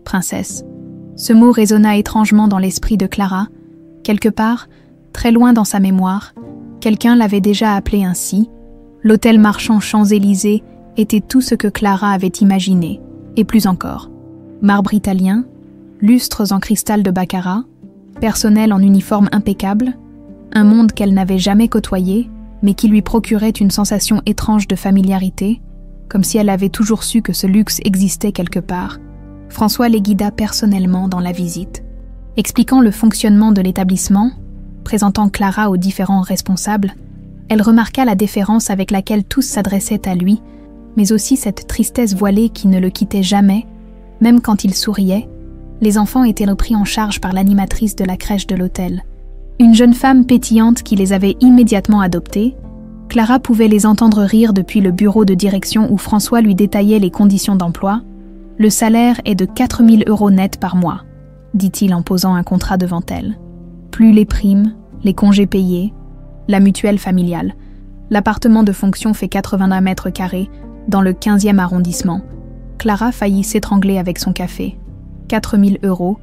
Princesse. Ce mot résonna étrangement dans l'esprit de Clara. Quelque part, très loin dans sa mémoire, quelqu'un l'avait déjà appelé ainsi. L'hôtel marchand Champs-Élysées était tout ce que Clara avait imaginé, et plus encore. Marbre italien, lustres en cristal de baccarat, personnel en uniforme impeccable, un monde qu'elle n'avait jamais côtoyé, mais qui lui procurait une sensation étrange de familiarité, comme si elle avait toujours su que ce luxe existait quelque part. François les guida personnellement dans la visite. Expliquant le fonctionnement de l'établissement, présentant Clara aux différents responsables, elle remarqua la déférence avec laquelle tous s'adressaient à lui, mais aussi cette tristesse voilée qui ne le quittait jamais, même quand il souriait. Les enfants étaient repris en charge par l'animatrice de la crèche de l'hôtel. Une jeune femme pétillante qui les avait immédiatement adoptés. Clara pouvait les entendre rire depuis le bureau de direction où François lui détaillait les conditions d'emploi. « Le salaire est de 4 000 € net par mois », dit-il en posant un contrat devant elle. Plus les primes, les congés payés, la mutuelle familiale. L'appartement de fonction fait 81 mètres carrés dans le 15e arrondissement. Clara faillit s'étrangler avec son café. 4 000 €,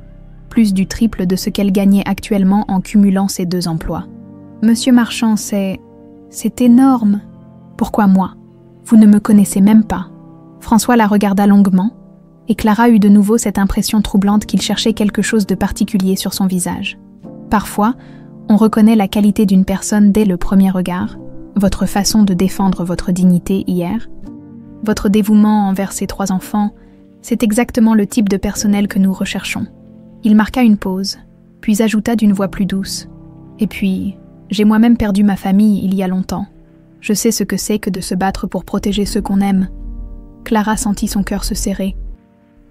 plus du triple de ce qu'elle gagnait actuellement en cumulant ses 2 emplois. « Monsieur Marchand, c'est énorme. Pourquoi moi? Vous ne me connaissez même pas. » François la regarda longuement, et Clara eut de nouveau cette impression troublante qu'il cherchait quelque chose de particulier sur son visage. Parfois, on reconnaît la qualité d'une personne dès le premier regard, votre façon de défendre votre dignité hier, votre dévouement envers ces 3 enfants, c'est exactement le type de personnel que nous recherchons. Il marqua une pause, puis ajouta d'une voix plus douce. Et puis, j'ai moi-même perdu ma famille il y a longtemps. Je sais ce que c'est que de se battre pour protéger ceux qu'on aime. Clara sentit son cœur se serrer.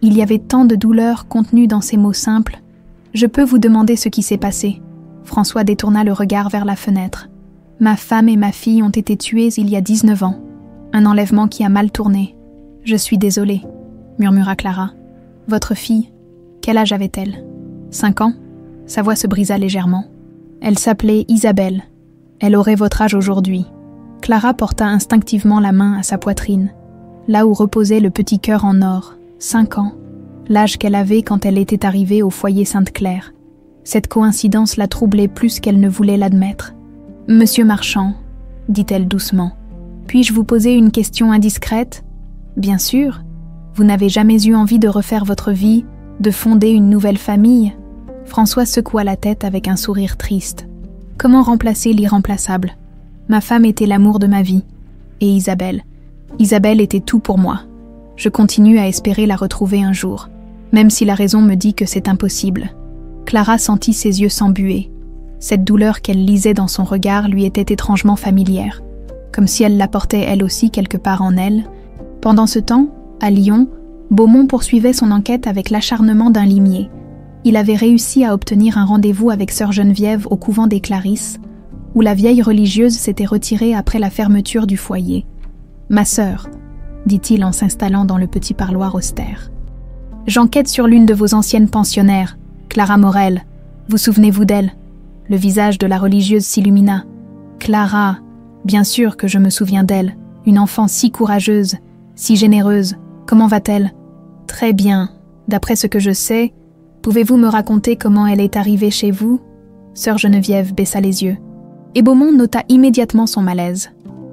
Il y avait tant de douleur contenue dans ces mots simples. Je peux vous demander ce qui s'est passé. François détourna le regard vers la fenêtre. Ma femme et ma fille ont été tuées il y a 19 ans. Un enlèvement qui a mal tourné. Je suis désolée, murmura Clara. Votre fille, quel âge avait-elle? 5 ans? Sa voix se brisa légèrement. Elle s'appelait Isabelle. Elle aurait votre âge aujourd'hui. Clara porta instinctivement la main à sa poitrine, là où reposait le petit cœur en or. 5 ans, l'âge qu'elle avait quand elle était arrivée au foyer Sainte-Claire. Cette coïncidence la troublait plus qu'elle ne voulait l'admettre. « Monsieur Marchand, » dit-elle doucement, « puis-je vous poser une question indiscrète? Bien sûr, vous n'avez jamais eu envie de refaire votre vie, de fonder une nouvelle famille ?» François secoua la tête avec un sourire triste. « Comment remplacer l'irremplaçable? Ma femme était l'amour de ma vie. Et Isabelle était tout pour moi. Je continue à espérer la retrouver un jour, même si la raison me dit que c'est impossible. » Clara sentit ses yeux s'embuer. Cette douleur qu'elle lisait dans son regard lui était étrangement familière, comme si elle la portait elle aussi quelque part en elle. Pendant ce temps, à Lyon, Beaumont poursuivait son enquête avec l'acharnement d'un limier. Il avait réussi à obtenir un rendez-vous avec sœur Geneviève au couvent des Clarisses, où la vieille religieuse s'était retirée après la fermeture du foyer. « Ma sœur, » dit-il en s'installant dans le petit parloir austère. « J'enquête sur l'une de vos anciennes pensionnaires, Clara Morel. Vous souvenez-vous d'elle ?» Le visage de la religieuse s'illumina. « Clara, bien sûr que je me souviens d'elle. Une enfant si courageuse, si généreuse. Comment va-t-elle ? » « Très bien. D'après ce que je sais, pouvez-vous me raconter comment elle est arrivée chez vous ?» Sœur Geneviève baissa les yeux. Et Beaumont nota immédiatement son malaise.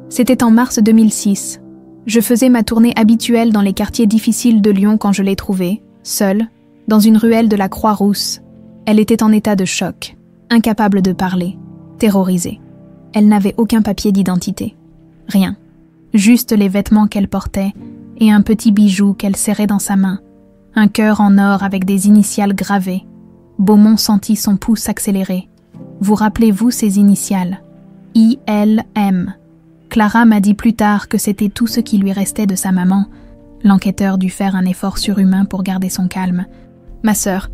C'était en mars 2006. Je faisais ma tournée habituelle dans les quartiers difficiles de Lyon quand je l'ai trouvée, seule, dans une ruelle de la Croix-Rousse. Elle était en état de choc, incapable de parler, terrorisée. Elle n'avait aucun papier d'identité. Rien. Juste les vêtements qu'elle portait et un petit bijou qu'elle serrait dans sa main. Un cœur en or avec des initiales gravées. Beaumont sentit son pouls s'accélérer. Vous rappelez-vous ces initiales? ILM. Clara m'a dit plus tard que c'était tout ce qui lui restait de sa maman. L'enquêteur dut faire un effort surhumain pour garder son calme. Ma sœur,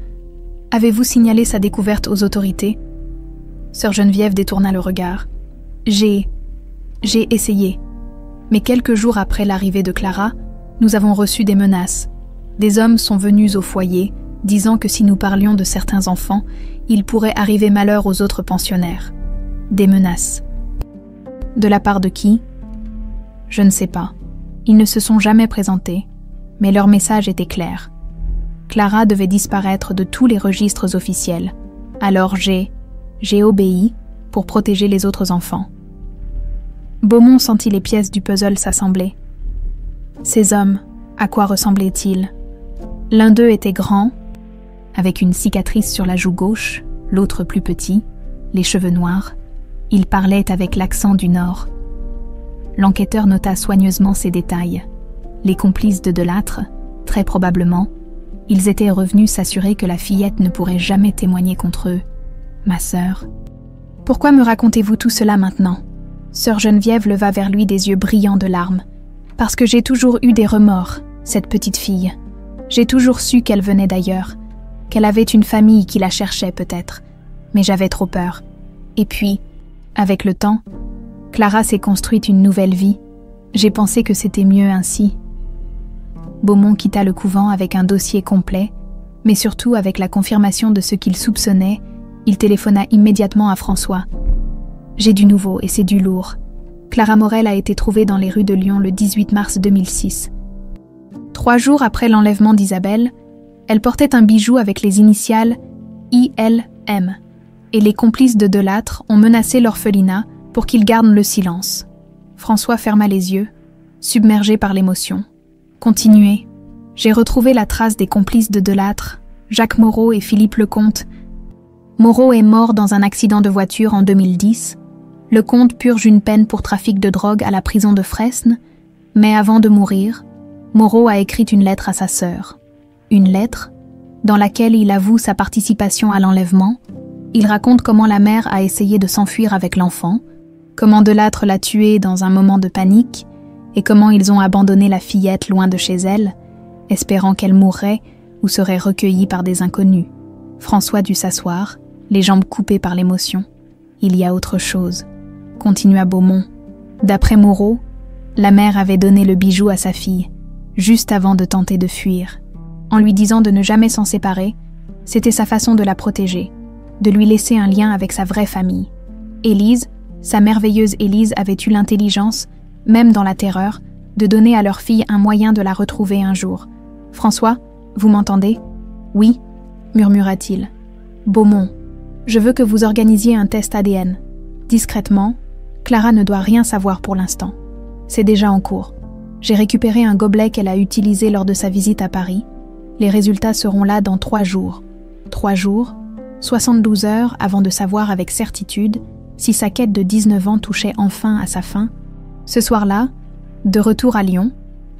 avez-vous signalé sa découverte aux autorités? Sœur Geneviève détourna le regard. J'ai essayé. Mais quelques jours après l'arrivée de Clara, nous avons reçu des menaces. Des hommes sont venus au foyer, disant que si nous parlions de certains enfants, il pourrait arriver malheur aux autres pensionnaires. Des menaces. De la part de qui? Je ne sais pas. Ils ne se sont jamais présentés, mais leur message était clair. Clara devait disparaître de tous les registres officiels. Alors j'ai obéi pour protéger les autres enfants. Beaumont sentit les pièces du puzzle s'assembler. Ces hommes, à quoi ressemblaient-ils? L'un d'eux était grand, avec une cicatrice sur la joue gauche, l'autre plus petit, les cheveux noirs. Il parlait avec l'accent du Nord. L'enquêteur nota soigneusement ces détails. Les complices de Delattre, très probablement, ils étaient revenus s'assurer que la fillette ne pourrait jamais témoigner contre eux. Ma sœur. Pourquoi me racontez-vous tout cela maintenant? Sœur Geneviève leva vers lui des yeux brillants de larmes. Parce que j'ai toujours eu des remords, cette petite fille. J'ai toujours su qu'elle venait d'ailleurs, qu'elle avait une famille qui la cherchait peut-être, mais j'avais trop peur. Et puis, avec le temps, Clara s'est construite une nouvelle vie. J'ai pensé que c'était mieux ainsi. Beaumont quitta le couvent avec un dossier complet, mais surtout avec la confirmation de ce qu'il soupçonnait. Il téléphona immédiatement à François. « J'ai du nouveau et c'est du lourd. Clara Morel a été trouvée dans les rues de Lyon le 18 mars 2006. 3 jours après l'enlèvement d'Isabelle, elle portait un bijou avec les initiales ILM, et les complices de Delattre ont menacé l'orphelinat pour qu'il garde le silence. » François ferma les yeux, submergé par l'émotion. « Continuez. J'ai retrouvé la trace des complices de Delattre, Jacques Moreau et Philippe Lecomte. Moreau est mort dans un accident de voiture en 2010. Lecomte purge une peine pour trafic de drogue à la prison de Fresnes, mais avant de mourir, Moreau a écrit une lettre à sa sœur. Une lettre dans laquelle il avoue sa participation à l'enlèvement. Il raconte comment la mère a essayé de s'enfuir avec l'enfant, comment Delattre l'a tuée dans un moment de panique et comment ils ont abandonné la fillette loin de chez elle, espérant qu'elle mourrait ou serait recueillie par des inconnus. François dut s'asseoir, les jambes coupées par l'émotion. Il y a autre chose, continua Beaumont. D'après Moreau, la mère avait donné le bijou à sa fille, juste avant de tenter de fuir. En lui disant de ne jamais s'en séparer, c'était sa façon de la protéger, de lui laisser un lien avec sa vraie famille. Élise, sa merveilleuse Élise, avait eu l'intelligence, même dans la terreur, de donner à leur fille un moyen de la retrouver un jour. « François, vous m'entendez ?»« Oui » murmura-t-il. « Beaumont, je veux que vous organisiez un test ADN. Discrètement, Clara ne doit rien savoir pour l'instant. C'est déjà en cours. J'ai récupéré un gobelet qu'elle a utilisé lors de sa visite à Paris. Les résultats seront là dans 3 jours. 3 jours, 72 heures avant de savoir avec certitude si sa quête de 19 ans touchait enfin à sa fin. Ce soir-là, de retour à Lyon,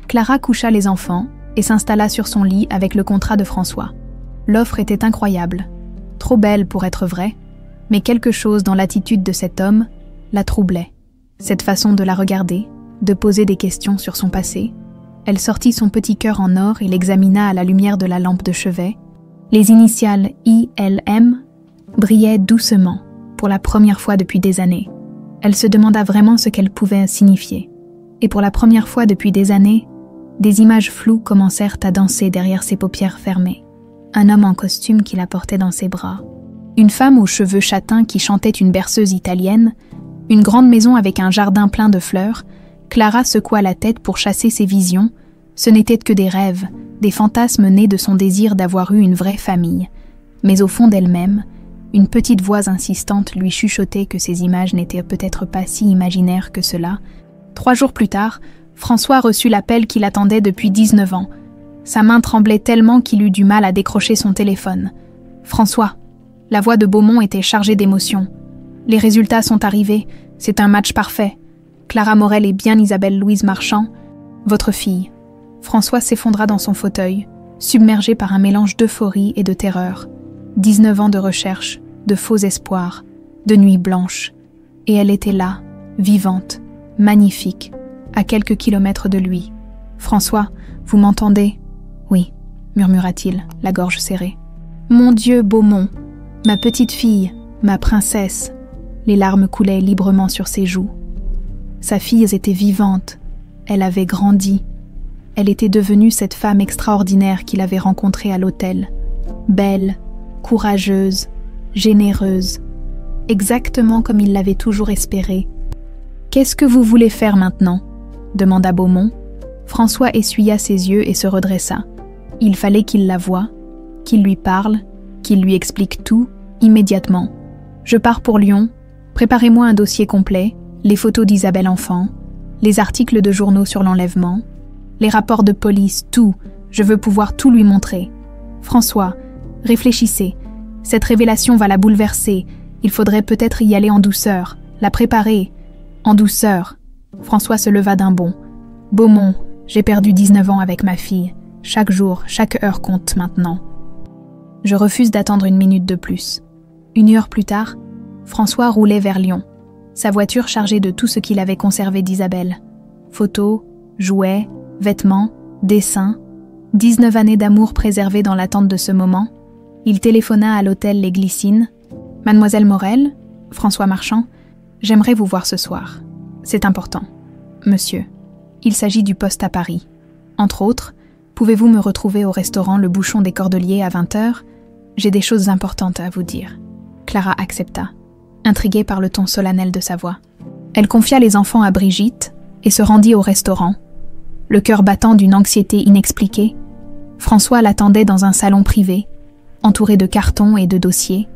Clara coucha les enfants et s'installa sur son lit avec le contrat de François. L'offre était incroyable, trop belle pour être vraie, mais quelque chose dans l'attitude de cet homme la troublait. Cette façon de la regarder, de poser des questions sur son passé. Elle sortit son petit cœur en or et l'examina à la lumière de la lampe de chevet. Les initiales ILM brillaient doucement, pour la première fois depuis des années. Elle se demanda vraiment ce qu'elles pouvaient signifier. Et pour la première fois depuis des années, des images floues commencèrent à danser derrière ses paupières fermées. Un homme en costume qui la portait dans ses bras. Une femme aux cheveux châtains qui chantait une berceuse italienne. Une grande maison avec un jardin plein de fleurs. Clara secoua la tête pour chasser ses visions. Ce n'étaient que des rêves, des fantasmes nés de son désir d'avoir eu une vraie famille. Mais au fond d'elle-même, une petite voix insistante lui chuchotait que ces images n'étaient peut-être pas si imaginaires que cela. 3 jours plus tard, François reçut l'appel qu'il attendait depuis 19 ans. Sa main tremblait tellement qu'il eut du mal à décrocher son téléphone. « François !» La voix de Beaumont était chargée d'émotion. « Les résultats sont arrivés. C'est un match parfait. Clara Morel est bien Isabelle Louise Marchand, votre fille. » François s'effondra dans son fauteuil, submergé par un mélange d'euphorie et de terreur. 19 ans de recherche, de faux espoirs, de nuits blanches. Et elle était là, vivante, magnifique, à quelques kilomètres de lui. « François, vous m'entendez ?»« Oui, » murmura-t-il, la gorge serrée. « Mon Dieu, Beaumont, ma petite fille, ma princesse !» Les larmes coulaient librement sur ses joues. Sa fille était vivante, elle avait grandi. Elle était devenue cette femme extraordinaire qu'il avait rencontrée à l'hôtel. Belle, courageuse, généreuse, exactement comme il l'avait toujours espéré. « Qu'est-ce que vous voulez faire maintenant ?» demanda Beaumont. François essuya ses yeux et se redressa. Il fallait qu'il la voie, qu'il lui parle, qu'il lui explique tout, immédiatement. « Je pars pour Lyon. Préparez-moi un dossier complet, les photos d'Isabelle enfant, les articles de journaux sur l'enlèvement, les rapports de police, tout. Je veux pouvoir tout lui montrer. François, réfléchissez. Cette révélation va la bouleverser. Il faudrait peut-être y aller en douceur, la préparer. En douceur. François se leva d'un bond. Beaumont, j'ai perdu 19 ans avec ma fille. Chaque jour, chaque heure compte maintenant. Je refuse d'attendre une minute de plus. 1 heure plus tard, François roulait vers Lyon. Sa voiture chargée de tout ce qu'il avait conservé d'Isabelle. Photos, jouets, vêtements, dessins. 19 années d'amour préservées dans l'attente de ce moment. Il téléphona à l'hôtel Les Glycines. « Mademoiselle Morel, François Marchand, j'aimerais vous voir ce soir. C'est important. Monsieur, il s'agit du poste à Paris. Entre autres, pouvez-vous me retrouver au restaurant Le Bouchon des Cordeliers à 20h? J'ai des choses importantes à vous dire. » Clara accepta, intriguée par le ton solennel de sa voix. Elle confia les enfants à Brigitte et se rendit au restaurant. Le cœur battant d'une anxiété inexpliquée, François l'attendait dans un salon privé, entouré de cartons et de dossiers.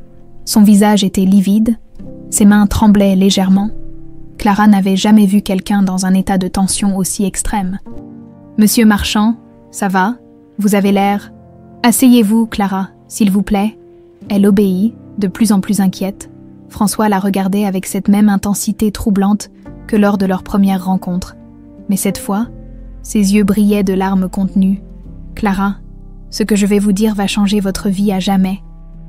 Son visage était livide, ses mains tremblaient légèrement. Clara n'avait jamais vu quelqu'un dans un état de tension aussi extrême. « Monsieur Marchand, ça va? Vous avez l'air... »« Asseyez-vous, Clara, s'il vous plaît. » Elle obéit, de plus en plus inquiète. François la regardait avec cette même intensité troublante que lors de leur première rencontre. Mais cette fois, ses yeux brillaient de larmes contenues. « Clara, ce que je vais vous dire va changer votre vie à jamais.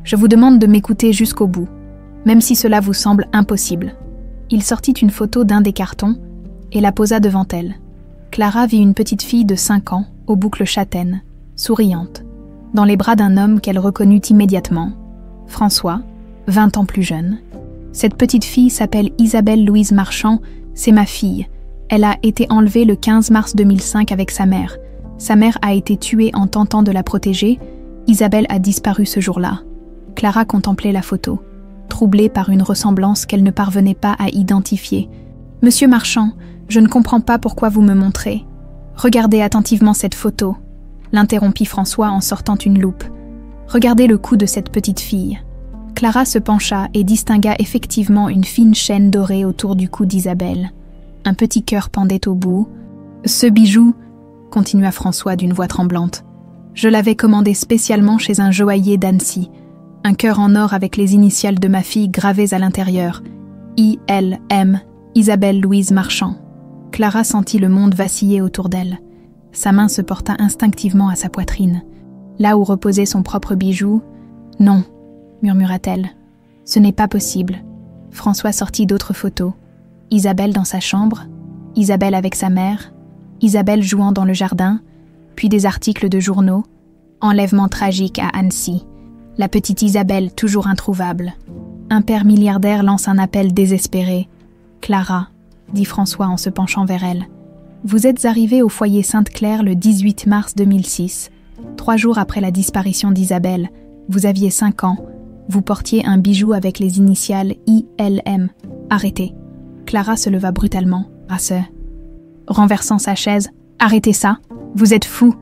Je vous demande de m'écouter jusqu'au bout, même si cela vous semble impossible. » Il sortit une photo d'un des cartons et la posa devant elle. Clara vit une petite fille de 5 ans, aux boucles châtaines, souriante, dans les bras d'un homme qu'elle reconnut immédiatement. François, 20 ans plus jeune. Cette petite fille s'appelle Isabelle Louise Marchand, c'est ma fille. Elle a été enlevée le 15 mars 2005 avec sa mère. Sa mère a été tuée en tentant de la protéger. Isabelle a disparu ce jour-là. Clara contemplait la photo, troublée par une ressemblance qu'elle ne parvenait pas à identifier. « Monsieur Marchand, je ne comprends pas pourquoi vous me montrez. Regardez attentivement cette photo. » L'interrompit François en sortant une loupe. « Regardez le cou de cette petite fille. » Clara se pencha et distingua effectivement une fine chaîne dorée autour du cou d'Isabelle. Un petit cœur pendait au bout. « Ce bijou, » continua François d'une voix tremblante, « je l'avais commandé spécialement chez un joaillier d'Annecy. Un cœur en or avec les initiales de ma fille gravées à l'intérieur. I.L.M. Isabelle Louise Marchand. » Clara sentit le monde vaciller autour d'elle. Sa main se porta instinctivement à sa poitrine. Là où reposait son propre bijou. « Non, » murmura-t-elle. « Ce n'est pas possible. » François sortit d'autres photos. Isabelle dans sa chambre, Isabelle avec sa mère, Isabelle jouant dans le jardin, puis des articles de journaux. Enlèvement tragique à Annecy. La petite Isabelle toujours introuvable. Un père milliardaire lance un appel désespéré. « Clara, » dit François en se penchant vers elle, « vous êtes arrivée au foyer Sainte-Claire le 18 mars 2006. 3 jours après la disparition d'Isabelle. Vous aviez 5 ans. Vous portiez un bijou avec les initiales ILM. Arrêtez. » Clara se leva brutalement, renversant sa chaise. « Arrêtez ça. Vous êtes fou. »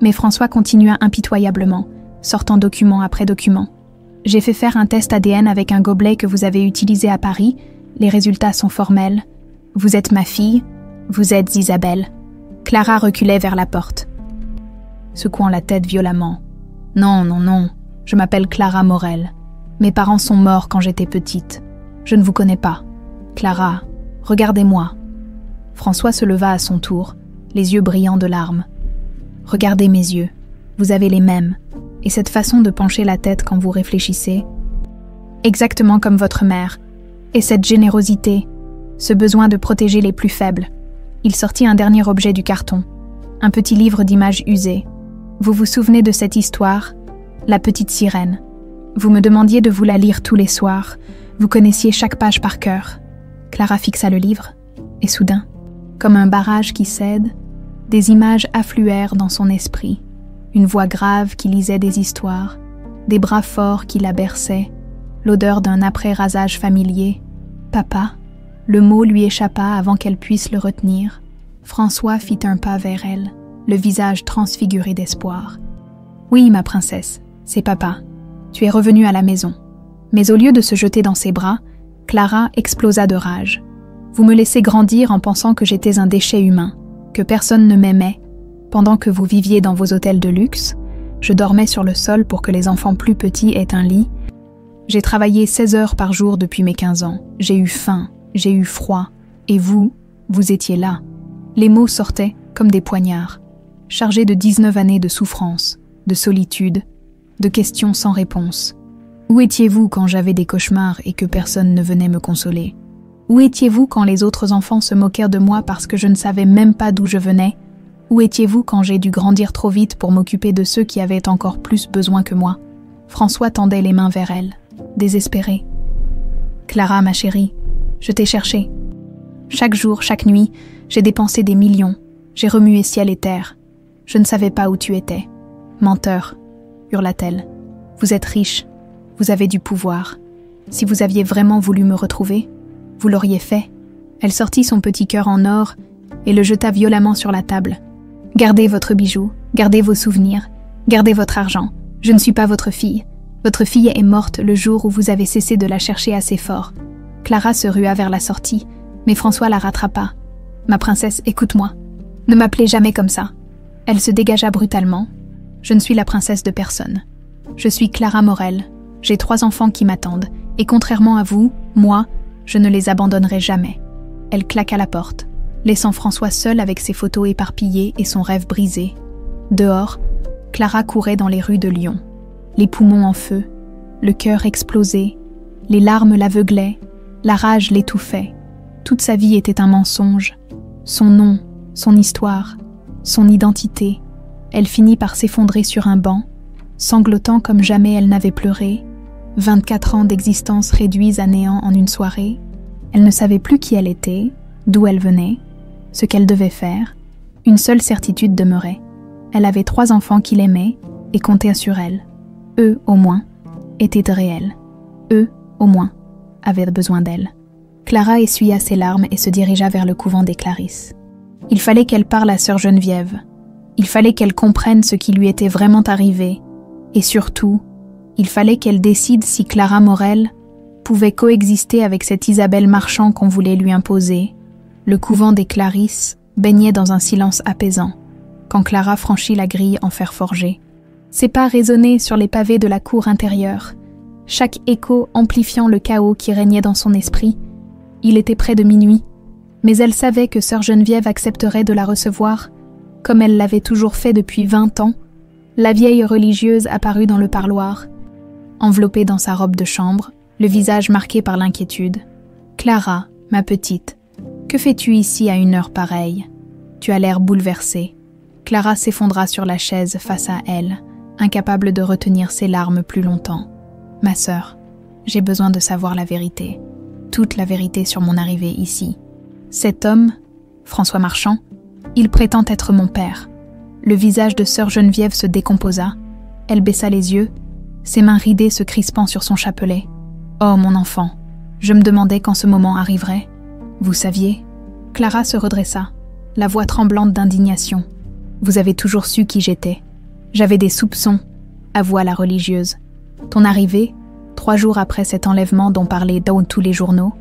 Mais François continua impitoyablement, sortant document après document. « J'ai fait faire un test ADN avec un gobelet que vous avez utilisé à Paris. Les résultats sont formels. Vous êtes ma fille. Vous êtes Isabelle. » Clara reculait vers la porte, secouant la tête violemment. « Non, non, non. Je m'appelle Clara Morel. Mes parents sont morts quand j'étais petite. Je ne vous connais pas. Clara, regardez-moi. » François se leva à son tour, les yeux brillants de larmes. « Regardez mes yeux. Vous avez les mêmes. Et cette façon de pencher la tête quand vous réfléchissez. Exactement comme votre mère. Et cette générosité, ce besoin de protéger les plus faibles. » Il sortit un dernier objet du carton, un petit livre d'images usées. « Vous vous souvenez de cette histoire, La petite sirène. Vous me demandiez de vous la lire tous les soirs. Vous connaissiez chaque page par cœur. » Clara fixa le livre, et soudain, comme un barrage qui cède, des images affluèrent dans son esprit. Une voix grave qui lisait des histoires, des bras forts qui la berçaient, l'odeur d'un après-rasage familier. « Papa ?» Le mot lui échappa avant qu'elle puisse le retenir. François fit un pas vers elle, le visage transfiguré d'espoir. « Oui, ma princesse, c'est papa. Tu es revenue à la maison. » Mais au lieu de se jeter dans ses bras, Clara explosa de rage. « Vous me laissez grandir en pensant que j'étais un déchet humain, que personne ne m'aimait. Pendant que vous viviez dans vos hôtels de luxe, je dormais sur le sol pour que les enfants plus petits aient un lit. J'ai travaillé 16 heures par jour depuis mes 15 ans. J'ai eu faim, j'ai eu froid. Et vous étiez là. » Les mots sortaient comme des poignards, chargés de 19 années de souffrance, de solitude, de questions sans réponse. Où étiez-vous quand j'avais des cauchemars et que personne ne venait me consoler? Où étiez-vous quand les autres enfants se moquèrent de moi parce que je ne savais même pas d'où je venais? Où étiez-vous quand j'ai dû grandir trop vite pour m'occuper de ceux qui avaient encore plus besoin que moi? François tendait les mains vers elle, désespéré. « Clara, ma chérie, je t'ai cherchée. Chaque jour, chaque nuit, j'ai dépensé des millions, j'ai remué ciel et terre. Je ne savais pas où tu étais. Menteur, hurla-t-elle. Vous êtes riche, vous avez du pouvoir. Si vous aviez vraiment voulu me retrouver, vous l'auriez fait. » Elle sortit son petit cœur en or et le jeta violemment sur la table. « Gardez votre bijou, gardez vos souvenirs, gardez votre argent. Je ne suis pas votre fille. Votre fille est morte le jour où vous avez cessé de la chercher assez fort. » Clara se rua vers la sortie, mais François la rattrapa. « Ma princesse, écoute-moi. Ne m'appelez jamais comme ça. » Elle se dégagea brutalement. « Je ne suis la princesse de personne. Je suis Clara Morel. J'ai 3 enfants qui m'attendent, et contrairement à vous, moi, je ne les abandonnerai jamais. » Elle claqua la porte, laissant François seul avec ses photos éparpillées et son rêve brisé. Dehors, Clara courait dans les rues de Lyon, les poumons en feu, le cœur explosé, les larmes l'aveuglaient, la rage l'étouffait. Toute sa vie était un mensonge. Son nom, son histoire, son identité. Elle finit par s'effondrer sur un banc, sanglotant comme jamais elle n'avait pleuré. 24 ans d'existence réduits à néant en une soirée. Elle ne savait plus qui elle était, d'où elle venait, ce qu'elle devait faire. Une seule certitude demeurait. Elle avait 3 enfants qui l'aimaient et comptaient sur elle. Eux, au moins, étaient réels. Eux, au moins, avaient besoin d'elle. Clara essuya ses larmes et se dirigea vers le couvent des Clarisses. Il fallait qu'elle parle à sœur Geneviève. Il fallait qu'elle comprenne ce qui lui était vraiment arrivé. Et surtout, il fallait qu'elle décide si Clara Morel pouvait coexister avec cette Isabelle Marchand qu'on voulait lui imposer. Le couvent des Clarisses baignait dans un silence apaisant, quand Clara franchit la grille en fer forgé. Ses pas résonnaient sur les pavés de la cour intérieure, chaque écho amplifiant le chaos qui régnait dans son esprit. Il était près de minuit, mais elle savait que sœur Geneviève accepterait de la recevoir, comme elle l'avait toujours fait depuis 20 ans. La vieille religieuse apparut dans le parloir, enveloppée dans sa robe de chambre, le visage marqué par l'inquiétude. « Clara, ma petite, que fais-tu ici à une heure pareille? Tu as l'air bouleversée. » Clara s'effondra sur la chaise face à elle, incapable de retenir ses larmes plus longtemps. « Ma sœur, j'ai besoin de savoir la vérité, toute la vérité sur mon arrivée ici. Cet homme, François Marchand, il prétend être mon père. » Le visage de sœur Geneviève se décomposa. Elle baissa les yeux, ses mains ridées se crispant sur son chapelet. « Oh, mon enfant, je me demandais quand ce moment arriverait. Vous saviez ?» Clara se redressa, la voix tremblante d'indignation. « Vous avez toujours su qui j'étais. J'avais des soupçons, » avoua la religieuse. « Ton arrivée, 3 jours après cet enlèvement dont parlaient dans tous les journaux,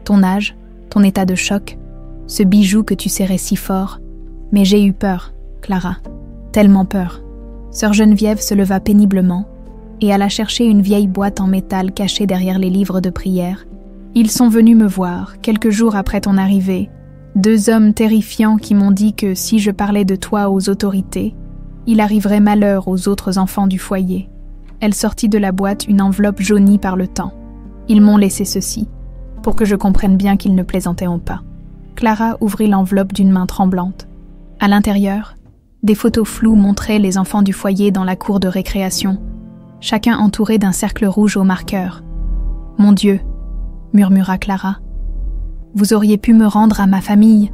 ton âge, ton état de choc, ce bijou que tu serrais si fort. Mais j'ai eu peur, Clara, tellement peur. » Sœur Geneviève se leva péniblement et alla chercher une vieille boîte en métal cachée derrière les livres de prière. « Ils sont venus me voir, quelques jours après ton arrivée, 2 hommes terrifiants qui m'ont dit que si je parlais de toi aux autorités, il arriverait malheur aux autres enfants du foyer. » Elle sortit de la boîte une enveloppe jaunie par le temps. « Ils m'ont laissé ceci, pour que je comprenne bien qu'ils ne plaisantaient pas. » Clara ouvrit l'enveloppe d'une main tremblante. À l'intérieur, des photos floues montraient les enfants du foyer dans la cour de récréation, chacun entouré d'un cercle rouge au marqueur. « Mon Dieu !» murmura Clara. « Vous auriez pu me rendre à ma famille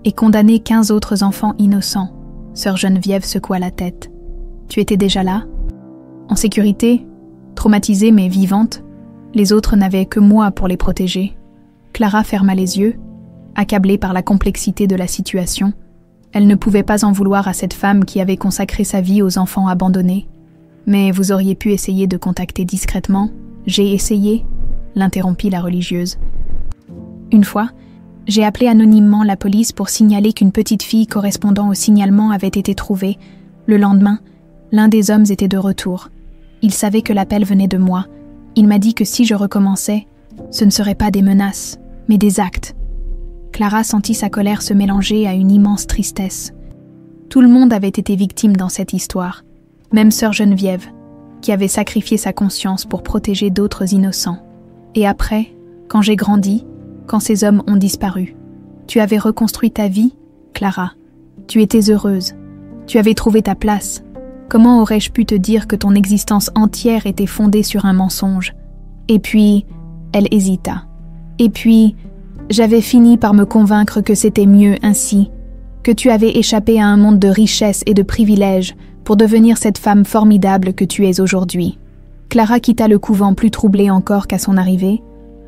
et condamner 15 autres enfants innocents. » Sœur Geneviève secoua la tête. « Tu étais déjà là ? En sécurité, traumatisée mais vivante, les autres n'avaient que moi pour les protéger. » Clara ferma les yeux, accablée par la complexité de la situation. Elle ne pouvait pas en vouloir à cette femme qui avait consacré sa vie aux enfants abandonnés. « Mais vous auriez pu essayer de contacter discrètement. »« J'ai essayé, » l'interrompit la religieuse. « Une fois, j'ai appelé anonymement la police pour signaler qu'une petite fille correspondant au signalement avait été trouvée. Le lendemain, l'un des hommes était de retour. Il savait que l'appel venait de moi, Il m'a dit que si je recommençais, ce ne seraient pas des menaces, mais des actes. Clara sentit sa colère se mélanger à une immense tristesse. Tout le monde avait été victime dans cette histoire, même sœur Geneviève, qui avait sacrifié sa conscience pour protéger d'autres innocents. Et après, quand j'ai grandi, quand ces hommes ont disparu, tu avais reconstruit ta vie, Clara. Tu étais heureuse. Tu avais trouvé ta place. Comment aurais-je pu te dire que ton existence entière était fondée sur un mensonge? Et puis, elle hésita. Et puis, j'avais fini par me convaincre que c'était mieux ainsi, que tu avais échappé à un monde de richesse et de privilèges pour devenir cette femme formidable que tu es aujourd'hui. Clara quitta le couvent plus troublée encore qu'à son arrivée.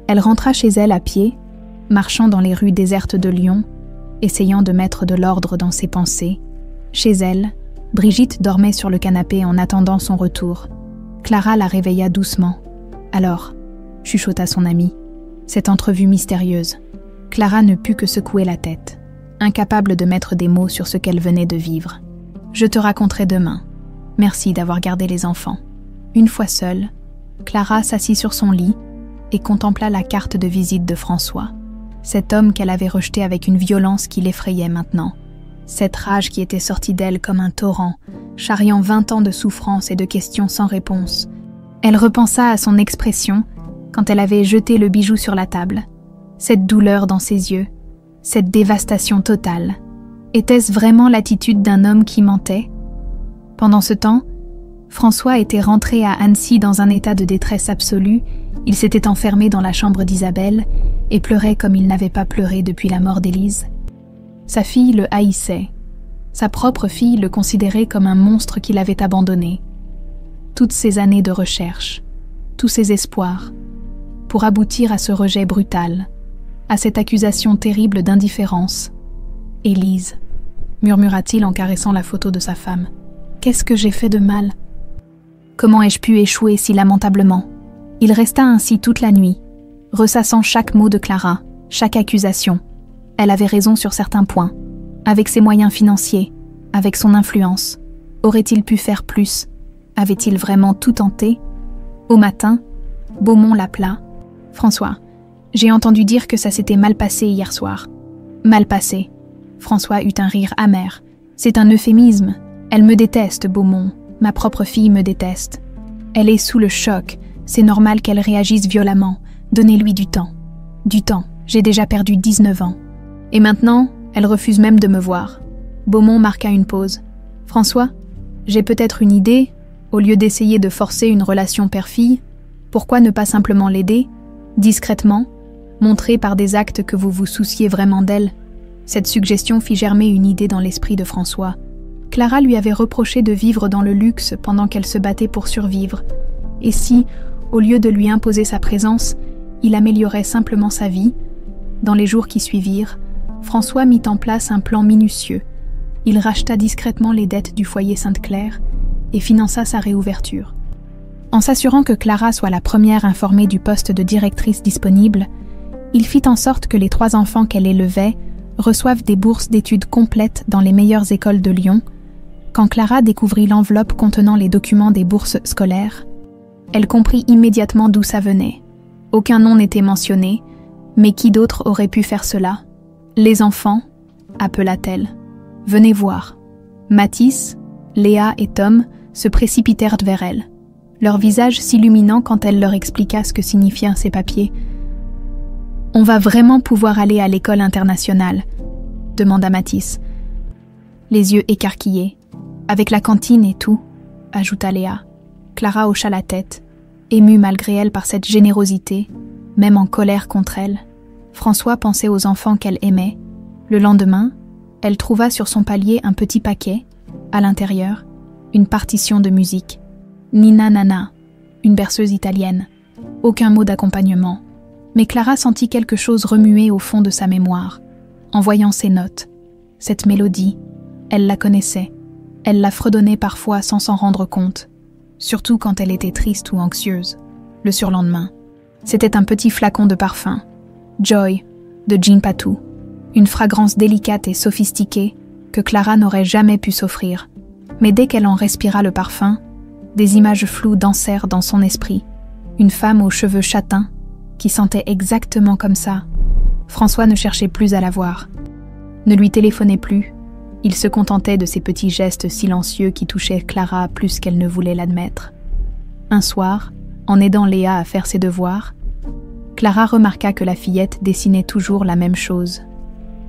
Elle rentra chez elle à pied, marchant dans les rues désertes de Lyon, essayant de mettre de l'ordre dans ses pensées. Chez elle, Brigitte dormait sur le canapé en attendant son retour. Clara la réveilla doucement. « Alors » chuchota son amie. Cette entrevue mystérieuse. Clara ne put que secouer la tête, incapable de mettre des mots sur ce qu'elle venait de vivre. « Je te raconterai demain. Merci d'avoir gardé les enfants. » Une fois seule, Clara s'assit sur son lit et contempla la carte de visite de François, cet homme qu'elle avait rejeté avec une violence qui l'effrayait maintenant. Cette rage qui était sortie d'elle comme un torrent, charriant 20 ans de souffrance et de questions sans réponse. Elle repensa à son expression quand elle avait jeté le bijou sur la table. Cette douleur dans ses yeux, cette dévastation totale. Était-ce vraiment l'attitude d'un homme qui mentait? Pendant ce temps, François était rentré à Annecy dans un état de détresse absolue. Il s'était enfermé dans la chambre d'Isabelle et pleurait comme il n'avait pas pleuré depuis la mort d'Élise. Sa fille le haïssait. Sa propre fille le considérait comme un monstre qu'il avait abandonné. Toutes ces années de recherche, tous ces espoirs, pour aboutir à ce rejet brutal, à cette accusation terrible d'indifférence. « Élise » murmura-t-il en caressant la photo de sa femme. « Qu'est-ce que j'ai fait de mal ? Comment ai-je pu échouer si lamentablement ?» Il resta ainsi toute la nuit, ressassant chaque mot de Clara, chaque accusation. Elle avait raison sur certains points. Avec ses moyens financiers, avec son influence, aurait-il pu faire plus? Avait-il vraiment tout tenté? Au matin, Beaumont l'appela. « François, j'ai entendu dire que ça s'était mal passé hier soir. »« Mal passé ?» François eut un rire amer. « C'est un euphémisme. Elle me déteste, Beaumont. Ma propre fille me déteste. Elle est sous le choc. C'est normal qu'elle réagisse violemment. Donnez-lui du temps. Du temps. J'ai déjà perdu 19 ans. Et maintenant, elle refuse même de me voir. » Beaumont marqua une pause. « François, j'ai peut-être une idée. Au lieu d'essayer de forcer une relation père-fille, pourquoi ne pas simplement l'aider, discrètement, montrer par des actes que vous vous souciez vraiment d'elle ?» Cette suggestion fit germer une idée dans l'esprit de François. Clara lui avait reproché de vivre dans le luxe pendant qu'elle se battait pour survivre. Et si, au lieu de lui imposer sa présence, il améliorait simplement sa vie? Dans les jours qui suivirent, François mit en place un plan minutieux. Il racheta discrètement les dettes du foyer Sainte-Claire et finança sa réouverture. En s'assurant que Clara soit la première informée du poste de directrice disponible, il fit en sorte que les 3 enfants qu'elle élevait reçoivent des bourses d'études complètes dans les meilleures écoles de Lyon. Quand Clara découvrit l'enveloppe contenant les documents des bourses scolaires, elle comprit immédiatement d'où ça venait. Aucun nom n'était mentionné, mais qui d'autre aurait pu faire cela? « Les enfants » appela-t-elle. « Venez voir. » Mathis, Léa et Tom se précipitèrent vers elle, leur visage s'illuminant quand elle leur expliqua ce que signifiaient ces papiers. « On va vraiment pouvoir aller à l'école internationale ?» demanda Mathis, les yeux écarquillés. « Avec la cantine et tout » ajouta Léa. Clara hocha la tête, émue malgré elle par cette générosité, même en colère contre elle. François pensait aux enfants qu'elle aimait. Le lendemain, elle trouva sur son palier un petit paquet, à l'intérieur, une partition de musique. Nina Nana, une berceuse italienne. Aucun mot d'accompagnement. Mais Clara sentit quelque chose remuer au fond de sa mémoire, en voyant ces notes. Cette mélodie, elle la connaissait. Elle la fredonnait parfois sans s'en rendre compte, surtout quand elle était triste ou anxieuse. Le surlendemain, c'était un petit flacon de parfum, Joy, de Jean Patou, une fragrance délicate et sophistiquée que Clara n'aurait jamais pu s'offrir. Mais dès qu'elle en respira le parfum, des images floues dansèrent dans son esprit. une femme aux cheveux châtains, qui sentait exactement comme ça. François ne cherchait plus à la voir, ne lui téléphonait plus. Il se contentait de ces petits gestes silencieux qui touchaient Clara plus qu'elle ne voulait l'admettre. Un soir, en aidant Léa à faire ses devoirs, Clara remarqua que la fillette dessinait toujours la même chose.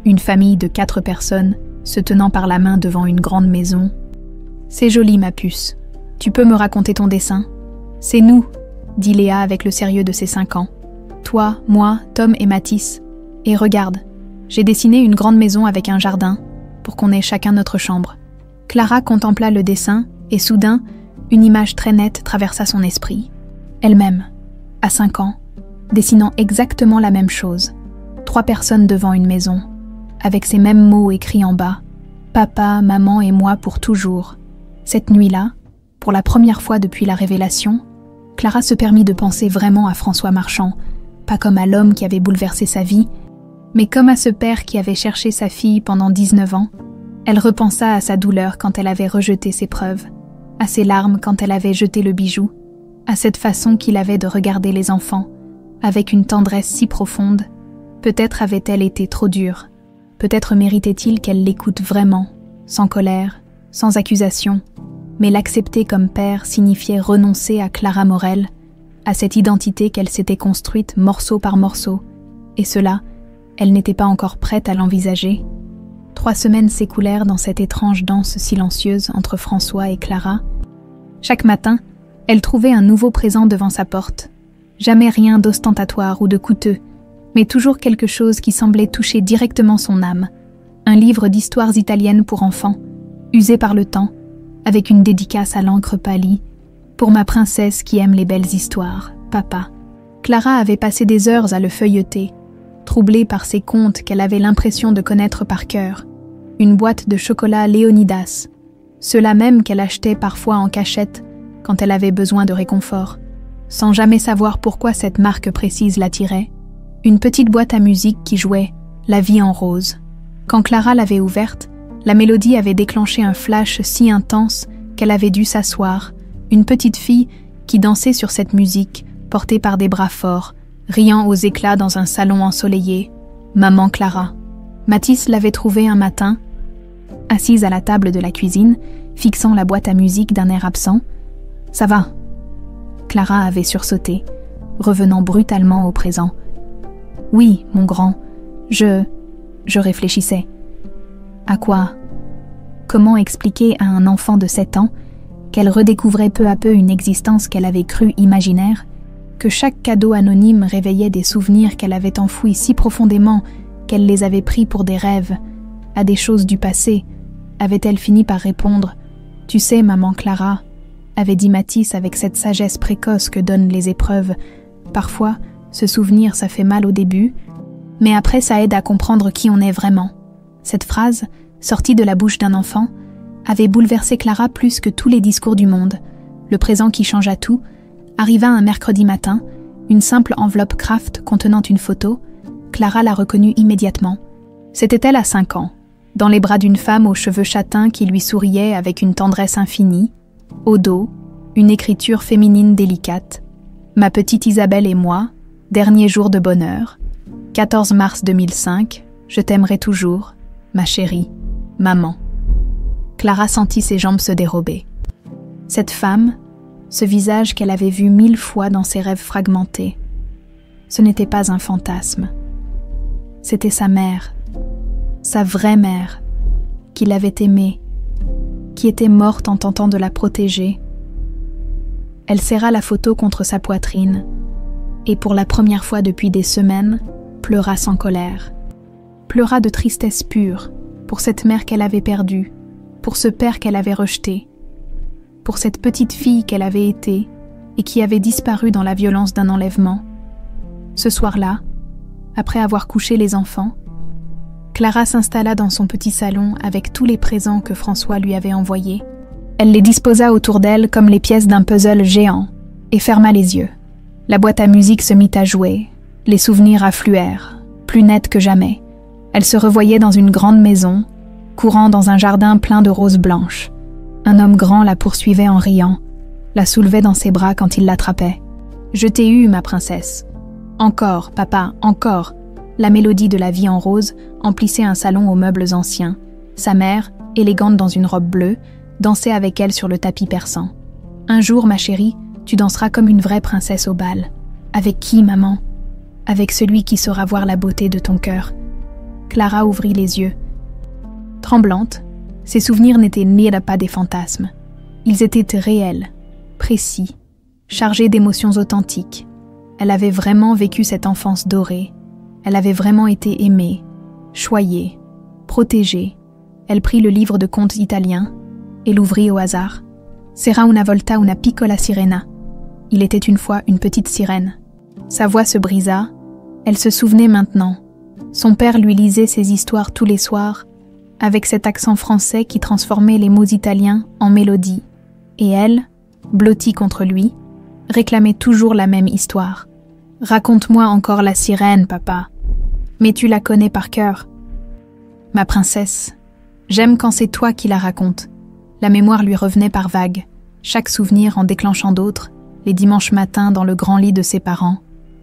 Une famille de 4 personnes se tenant par la main devant une grande maison. « C'est joli, ma puce. Tu peux me raconter ton dessin ?»« C'est nous, » dit Léa avec le sérieux de ses 5 ans. « Toi, moi, Tom et Mathis. Et regarde, j'ai dessiné une grande maison avec un jardin, pour qu'on ait chacun notre chambre. » Clara contempla le dessin et soudain, une image très nette traversa son esprit. Elle-même, à 5 ans, dessinant exactement la même chose. 3 personnes devant une maison, avec ces mêmes mots écrits en bas. « Papa, maman et moi pour toujours. » Cette nuit-là, pour la première fois depuis la révélation, Clara se permit de penser vraiment à François Marchand, pas comme à l'homme qui avait bouleversé sa vie, mais comme à ce père qui avait cherché sa fille pendant 19 ans. Elle repensa à sa douleur quand elle avait rejeté ses preuves, à ses larmes quand elle avait jeté le bijou, à cette façon qu'il avait de regarder les enfants, avec une tendresse si profonde. Peut-être avait-elle été trop dure, peut-être méritait-il qu'elle l'écoute vraiment, sans colère, sans accusation, mais l'accepter comme père signifiait renoncer à Clara Morel, à cette identité qu'elle s'était construite morceau par morceau, et cela, elle n'était pas encore prête à l'envisager. 3 semaines s'écoulèrent dans cette étrange danse silencieuse entre François et Clara. Chaque matin, elle trouvait un nouveau présent devant sa porte. Jamais rien d'ostentatoire ou de coûteux, mais toujours quelque chose qui semblait toucher directement son âme. Un livre d'histoires italiennes pour enfants, usé par le temps, avec une dédicace à l'encre pâlie. « Pour ma princesse qui aime les belles histoires, papa. » Clara avait passé des heures à le feuilleter, troublée par ces contes qu'elle avait l'impression de connaître par cœur. Une boîte de chocolat Léonidas, ceux-là même qu'elle achetait parfois en cachette quand elle avait besoin de réconfort, sans jamais savoir pourquoi cette marque précise l'attirait. Une petite boîte à musique qui jouait « La vie en rose ». Quand Clara l'avait ouverte, la mélodie avait déclenché un flash si intense qu'elle avait dû s'asseoir, une petite fille qui dansait sur cette musique, portée par des bras forts, riant aux éclats dans un salon ensoleillé. Maman Clara. Mathis l'avait trouvée un matin, assise à la table de la cuisine, fixant la boîte à musique d'un air absent. « Ça va ?» Clara avait sursauté, revenant brutalement au présent. « Oui, mon grand, je réfléchissais. » À quoi? Comment expliquer à un enfant de 7 ans qu'elle redécouvrait peu à peu une existence qu'elle avait crue imaginaire, que chaque cadeau anonyme réveillait des souvenirs qu'elle avait enfouis si profondément qu'elle les avait pris pour des rêves, à des choses du passé? Avait-elle fini par répondre « Tu sais, maman Clara », avait dit Mathis avec cette sagesse précoce que donnent les épreuves. Parfois, se souvenir, ça fait mal au début, mais après ça aide à comprendre qui on est vraiment. Cette phrase, sortie de la bouche d'un enfant, avait bouleversé Clara plus que tous les discours du monde. Le présent qui changea tout arriva un mercredi matin, une simple enveloppe Kraft contenant une photo. Clara la reconnut immédiatement. C'était elle à 5 ans, dans les bras d'une femme aux cheveux châtains qui lui souriait avec une tendresse infinie. Au dos, une écriture féminine délicate. « Ma petite Isabelle et moi, dernier jour de bonheur. 14 mars 2005, je t'aimerai toujours, ma chérie, maman. » Clara sentit ses jambes se dérober. Cette femme, ce visage qu'elle avait vu 1000 fois dans ses rêves fragmentés, ce n'était pas un fantasme. C'était sa mère, sa vraie mère, qui l'avait aimée, qui était morte en tentant de la protéger. Elle serra la photo contre sa poitrine et pour la première fois depuis des semaines, pleura sans colère. Pleura de tristesse pure pour cette mère qu'elle avait perdue, pour ce père qu'elle avait rejeté, pour cette petite fille qu'elle avait été et qui avait disparu dans la violence d'un enlèvement. Ce soir-là, après avoir couché les enfants, Clara s'installa dans son petit salon avec tous les présents que François lui avait envoyés. Elle les disposa autour d'elle comme les pièces d'un puzzle géant et ferma les yeux. La boîte à musique se mit à jouer, les souvenirs affluèrent, plus nets que jamais. Elle se revoyait dans une grande maison, courant dans un jardin plein de roses blanches. Un homme grand la poursuivait en riant, la soulevait dans ses bras quand il l'attrapait. Je t'ai eue, ma princesse. Encore, papa, encore. La mélodie de la vie en rose emplissait un salon aux meubles anciens. Sa mère, élégante dans une robe bleue, dansait avec elle sur le tapis persan. Un jour, ma chérie, tu danseras comme une vraie princesse au bal. Avec qui, maman? Avec celui qui saura voir la beauté de ton cœur. Clara ouvrit les yeux. Tremblante, ses souvenirs n'étaient pas des fantasmes. Ils étaient réels, précis, chargés d'émotions authentiques. Elle avait vraiment vécu cette enfance dorée. Elle avait vraiment été aimée, choyée, protégée. Elle prit le livre de contes italiens et l'ouvrit au hasard. C'era una volta una piccola sirena. Il était une fois une petite sirène. Sa voix se brisa. Elle se souvenait maintenant. Son père lui lisait ses histoires tous les soirs, avec cet accent français qui transformait les mots italiens en mélodie. Et elle, blottie contre lui, réclamait toujours la même histoire. « Raconte-moi encore la sirène, papa. Mais tu la connais par cœur. »« Ma princesse, j'aime quand c'est toi qui la racontes. » La mémoire lui revenait par vagues, chaque souvenir en déclenchant d'autres, les dimanches matins dans le grand lit de ses parents,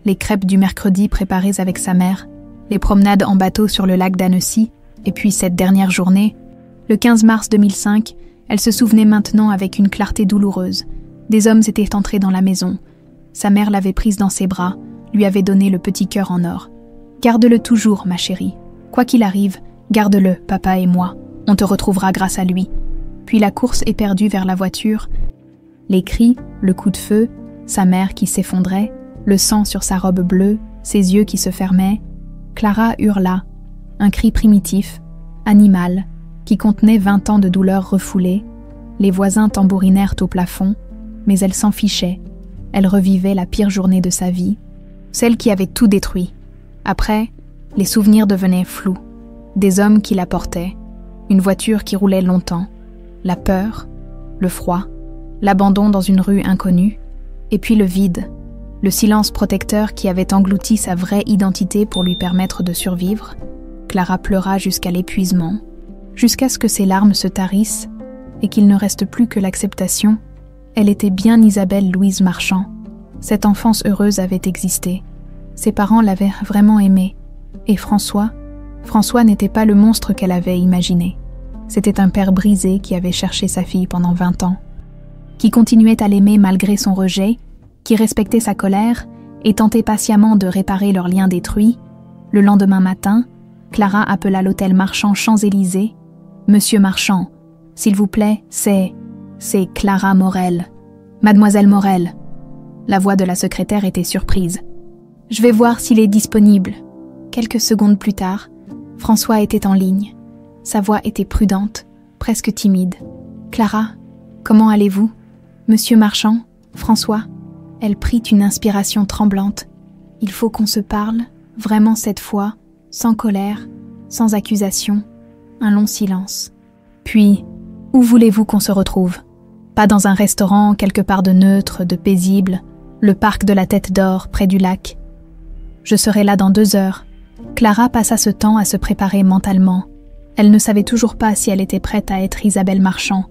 les crêpes du mercredi préparées avec sa mère, les promenades en bateau sur le lac d'Annecy, et puis cette dernière journée, le 15 mars 2005, elle se souvenait maintenant avec une clarté douloureuse. Des hommes étaient entrés dans la maison. Sa mère l'avait prise dans ses bras, lui avait donné le petit cœur en or. « Garde-le toujours, ma chérie. Quoi qu'il arrive, garde-le, papa et moi. On te retrouvera grâce à lui. » Puis la course éperdue vers la voiture, les cris, le coup de feu, sa mère qui s'effondrait, le sang sur sa robe bleue, ses yeux qui se fermaient. Clara hurla, un cri primitif, animal, qui contenait 20 ans de douleur refoulée. Les voisins tambourinèrent au plafond, mais elle s'en fichait. Elle revivait la pire journée de sa vie, celle qui avait tout détruit. Après, les souvenirs devenaient flous. Des hommes qui la portaient, une voiture qui roulait longtemps, la peur, le froid, l'abandon dans une rue inconnue, et puis le vide, le silence protecteur qui avait englouti sa vraie identité pour lui permettre de survivre. Clara pleura jusqu'à l'épuisement, jusqu'à ce que ses larmes se tarissent et qu'il ne reste plus que l'acceptation. Elle était bien Isabelle Louise Marchand. Cette enfance heureuse avait existé. Ses parents l'avaient vraiment aimée. Et François n'était pas le monstre qu'elle avait imaginé. C'était un père brisé qui avait cherché sa fille pendant 20 ans, qui continuait à l'aimer malgré son rejet, qui respectait sa colère et tentait patiemment de réparer leur lien détruit. Le lendemain matin, Clara appela l'hôtel Marchand Champs-Élysées. « Monsieur Marchand, s'il vous plaît, c'est Clara Morel. Mademoiselle Morel. » La voix de la secrétaire était surprise. « Je vais voir s'il est disponible. » Quelques secondes plus tard, François était en ligne. Sa voix était prudente, presque timide. « Clara, comment allez-vous? Monsieur Marchand, François ?» Elle prit une inspiration tremblante. « Il faut qu'on se parle, vraiment cette fois, sans colère, sans accusation. » Un long silence. Puis, « Où voulez-vous qu'on se retrouve? Pas dans un restaurant, quelque part de neutre, de paisible, le parc de la Tête d'Or, près du lac. Je serai là dans 2 heures. » Clara passa ce temps à se préparer mentalement. Elle ne savait toujours pas si elle était prête à être Isabelle Marchand.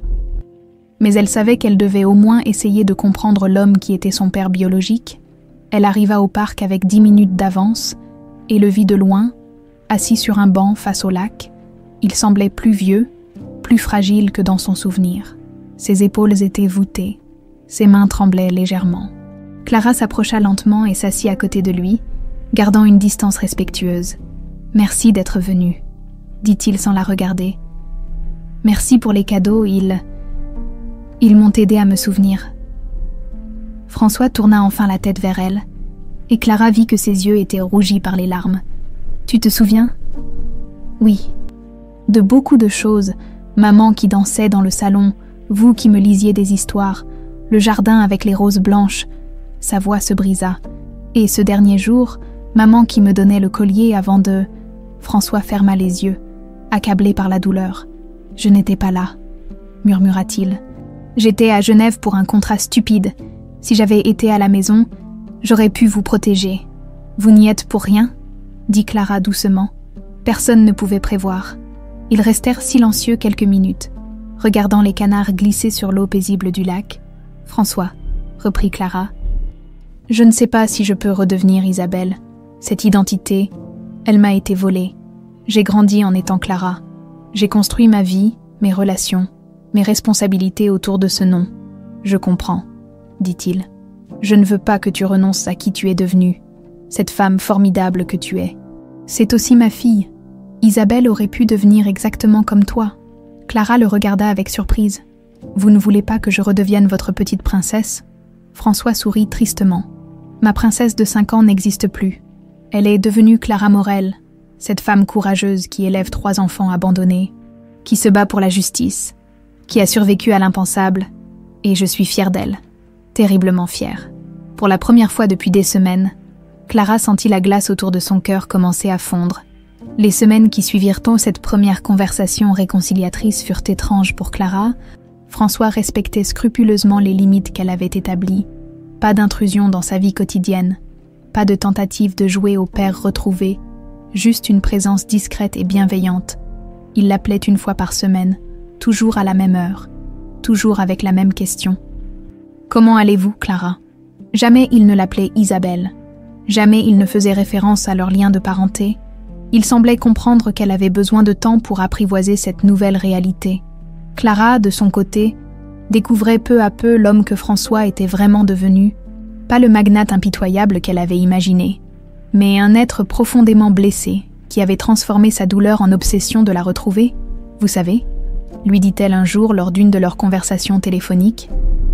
Mais elle savait qu'elle devait au moins essayer de comprendre l'homme qui était son père biologique. Elle arriva au parc avec 10 minutes d'avance et le vit de loin, assis sur un banc face au lac. Il semblait plus vieux, plus fragile que dans son souvenir. Ses épaules étaient voûtées, ses mains tremblaient légèrement. Clara s'approcha lentement et s'assit à côté de lui, gardant une distance respectueuse. « Merci d'être venu, » dit-il sans la regarder. « Merci pour les cadeaux, ils m'ont aidé à me souvenir. » François tourna enfin la tête vers elle, et Clara vit que ses yeux étaient rougis par les larmes. « Tu te souviens ? » ?»« Oui. De beaucoup de choses, maman qui dansait dans le salon, vous qui me lisiez des histoires, le jardin avec les roses blanches. » Sa voix se brisa. « Et ce dernier jour, maman qui me donnait le collier avant de... » François ferma les yeux, accablé par la douleur. « Je n'étais pas là, » murmura-t-il. « J'étais à Genève pour un contrat stupide. Si j'avais été à la maison, j'aurais pu vous protéger. Vous n'y êtes pour rien ?» dit Clara doucement. Personne ne pouvait prévoir. Ils restèrent silencieux quelques minutes, regardant les canards glisser sur l'eau paisible du lac. « François, » reprit Clara, Je ne sais pas si je peux redevenir Isabelle. Cette identité, elle m'a été volée. J'ai grandi en étant Clara. J'ai construit ma vie, mes relations, mes responsabilités autour de ce nom. Je comprends, dit-il. Je ne veux pas que tu renonces à qui tu es devenue, cette femme formidable que tu es. C'est aussi ma fille. Isabelle aurait pu devenir exactement comme toi. Clara le regarda avec surprise. Vous ne voulez pas que je redevienne votre petite princesse ? François sourit tristement. Ma princesse de 5 ans n'existe plus. Elle est devenue Clara Morel, cette femme courageuse qui élève 3 enfants abandonnés, qui se bat pour la justice, qui a survécu à l'impensable, et je suis fière d'elle, terriblement fière. Pour la première fois depuis des semaines, Clara sentit la glace autour de son cœur commencer à fondre. Les semaines qui suivirent cette première conversation réconciliatrice furent étranges pour Clara. François respectait scrupuleusement les limites qu'elle avait établies. Pas d'intrusion dans sa vie quotidienne, pas de tentative de jouer au père retrouvé, juste une présence discrète et bienveillante. Il l'appelait une fois par semaine, toujours à la même heure, toujours avec la même question. « Comment allez-vous, Clara ?» Jamais il ne l'appelait Isabelle. Jamais il ne faisait référence à leur lien de parenté. Il semblait comprendre qu'elle avait besoin de temps pour apprivoiser cette nouvelle réalité. Clara, de son côté, découvrait peu à peu l'homme que François était vraiment devenu, pas le magnate impitoyable qu'elle avait imaginé, mais un être profondément blessé, qui avait transformé sa douleur en obsession de la retrouver. « Vous savez ?» lui dit-elle un jour lors d'une de leurs conversations téléphoniques.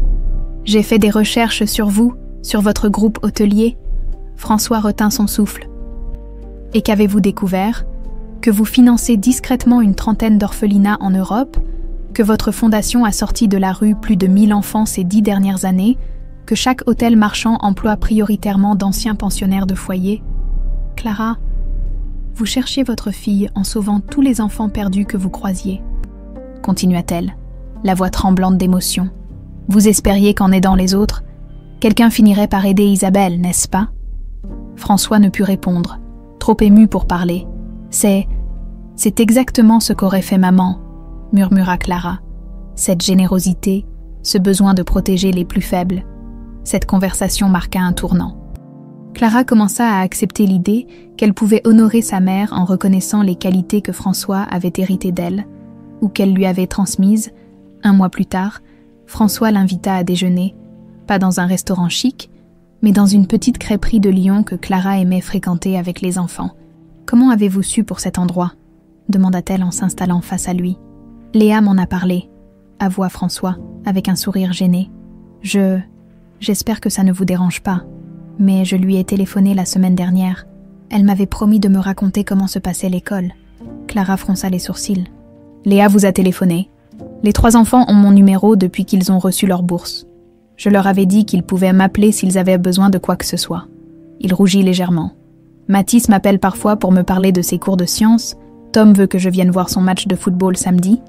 « J'ai fait des recherches sur vous, sur votre groupe hôtelier. » François retint son souffle. « Et qu'avez-vous découvert ? Que vous financez discrètement une 30aine d'orphelinats en Europe, que votre fondation a sorti de la rue plus de 1000 enfants ces 10 dernières années, que chaque hôtel marchand emploie prioritairement d'anciens pensionnaires de foyer. Clara, vous cherchiez votre fille en sauvant tous les enfants perdus que vous croisiez. » Continua-t-elle, la voix tremblante d'émotion. « Vous espériez qu'en aidant les autres, quelqu'un finirait par aider Isabelle, n'est-ce pas ?» François ne put répondre, trop ému pour parler. « C'est exactement ce qu'aurait fait maman, » murmura Clara. Cette générosité, ce besoin de protéger les plus faibles. Cette conversation marqua un tournant. Clara commença à accepter l'idée qu'elle pouvait honorer sa mère en reconnaissant les qualités que François avait héritées d'elle, ou qu'elle lui avait transmises. 1 mois plus tard, François l'invita à déjeuner, pas dans un restaurant chic, mais dans une petite crêperie de Lyon que Clara aimait fréquenter avec les enfants. « Comment avez-vous su pour cet endroit ?» demanda-t-elle en s'installant face à lui. « Léa m'en a parlé », avoua François, avec un sourire gêné. « J'espère que ça ne vous dérange pas, mais je lui ai téléphoné la semaine dernière. Elle m'avait promis de me raconter comment se passait l'école. » Clara fronça les sourcils. « Léa vous a téléphoné. Les 3 enfants ont mon numéro depuis qu'ils ont reçu leur bourse. Je leur avais dit qu'ils pouvaient m'appeler s'ils avaient besoin de quoi que ce soit. » Il rougit légèrement. « Mathis m'appelle parfois pour me parler de ses cours de sciences. Tom veut que je vienne voir son match de football samedi.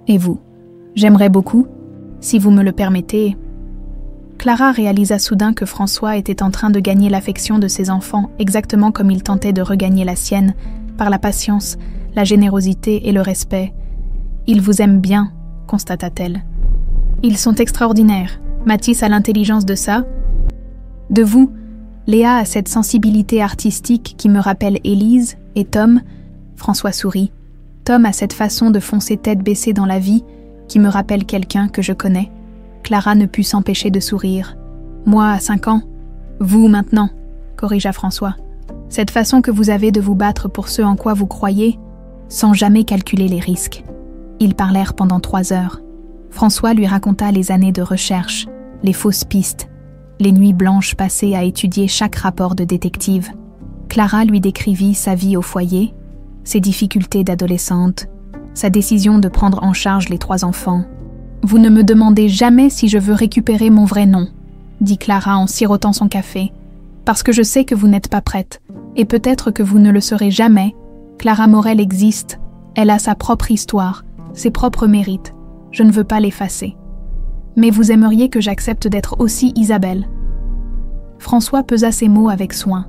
Et vous? J'aimerais beaucoup, si vous me le permettez. » Clara réalisa soudain que François était en train de gagner l'affection de ses enfants exactement comme il tentait de regagner la sienne, par la patience, la générosité et le respect. « Ils vous aiment bien, » constata-t-elle. « Ils sont extraordinaires. Mathis a l'intelligence de ça. De vous, Léa a cette sensibilité artistique qui me rappelle Élise, et Tom, » François sourit. « Tom a cette façon de foncer tête baissée dans la vie qui me rappelle quelqu'un que je connais. » Clara ne put s'empêcher de sourire. « Moi, à 5 ans. Vous, maintenant, » corrigea François. « Cette façon que vous avez de vous battre pour ce en quoi vous croyez, sans jamais calculer les risques. » Ils parlèrent pendant 3 heures. François lui raconta les années de recherche, les fausses pistes, les nuits blanches passées à étudier chaque rapport de détective. Clara lui décrivit sa vie au foyer, ses difficultés d'adolescente, sa décision de prendre en charge les 3 enfants. « Vous ne me demandez jamais si je veux récupérer mon vrai nom, » dit Clara en sirotant son café, « parce que je sais que vous n'êtes pas prête, et peut-être que vous ne le serez jamais. Clara Morel existe, elle a sa propre histoire, ses propres mérites. Je ne veux pas l'effacer. Mais vous aimeriez que j'accepte d'être aussi Isabelle. » François pesa ses mots avec soin.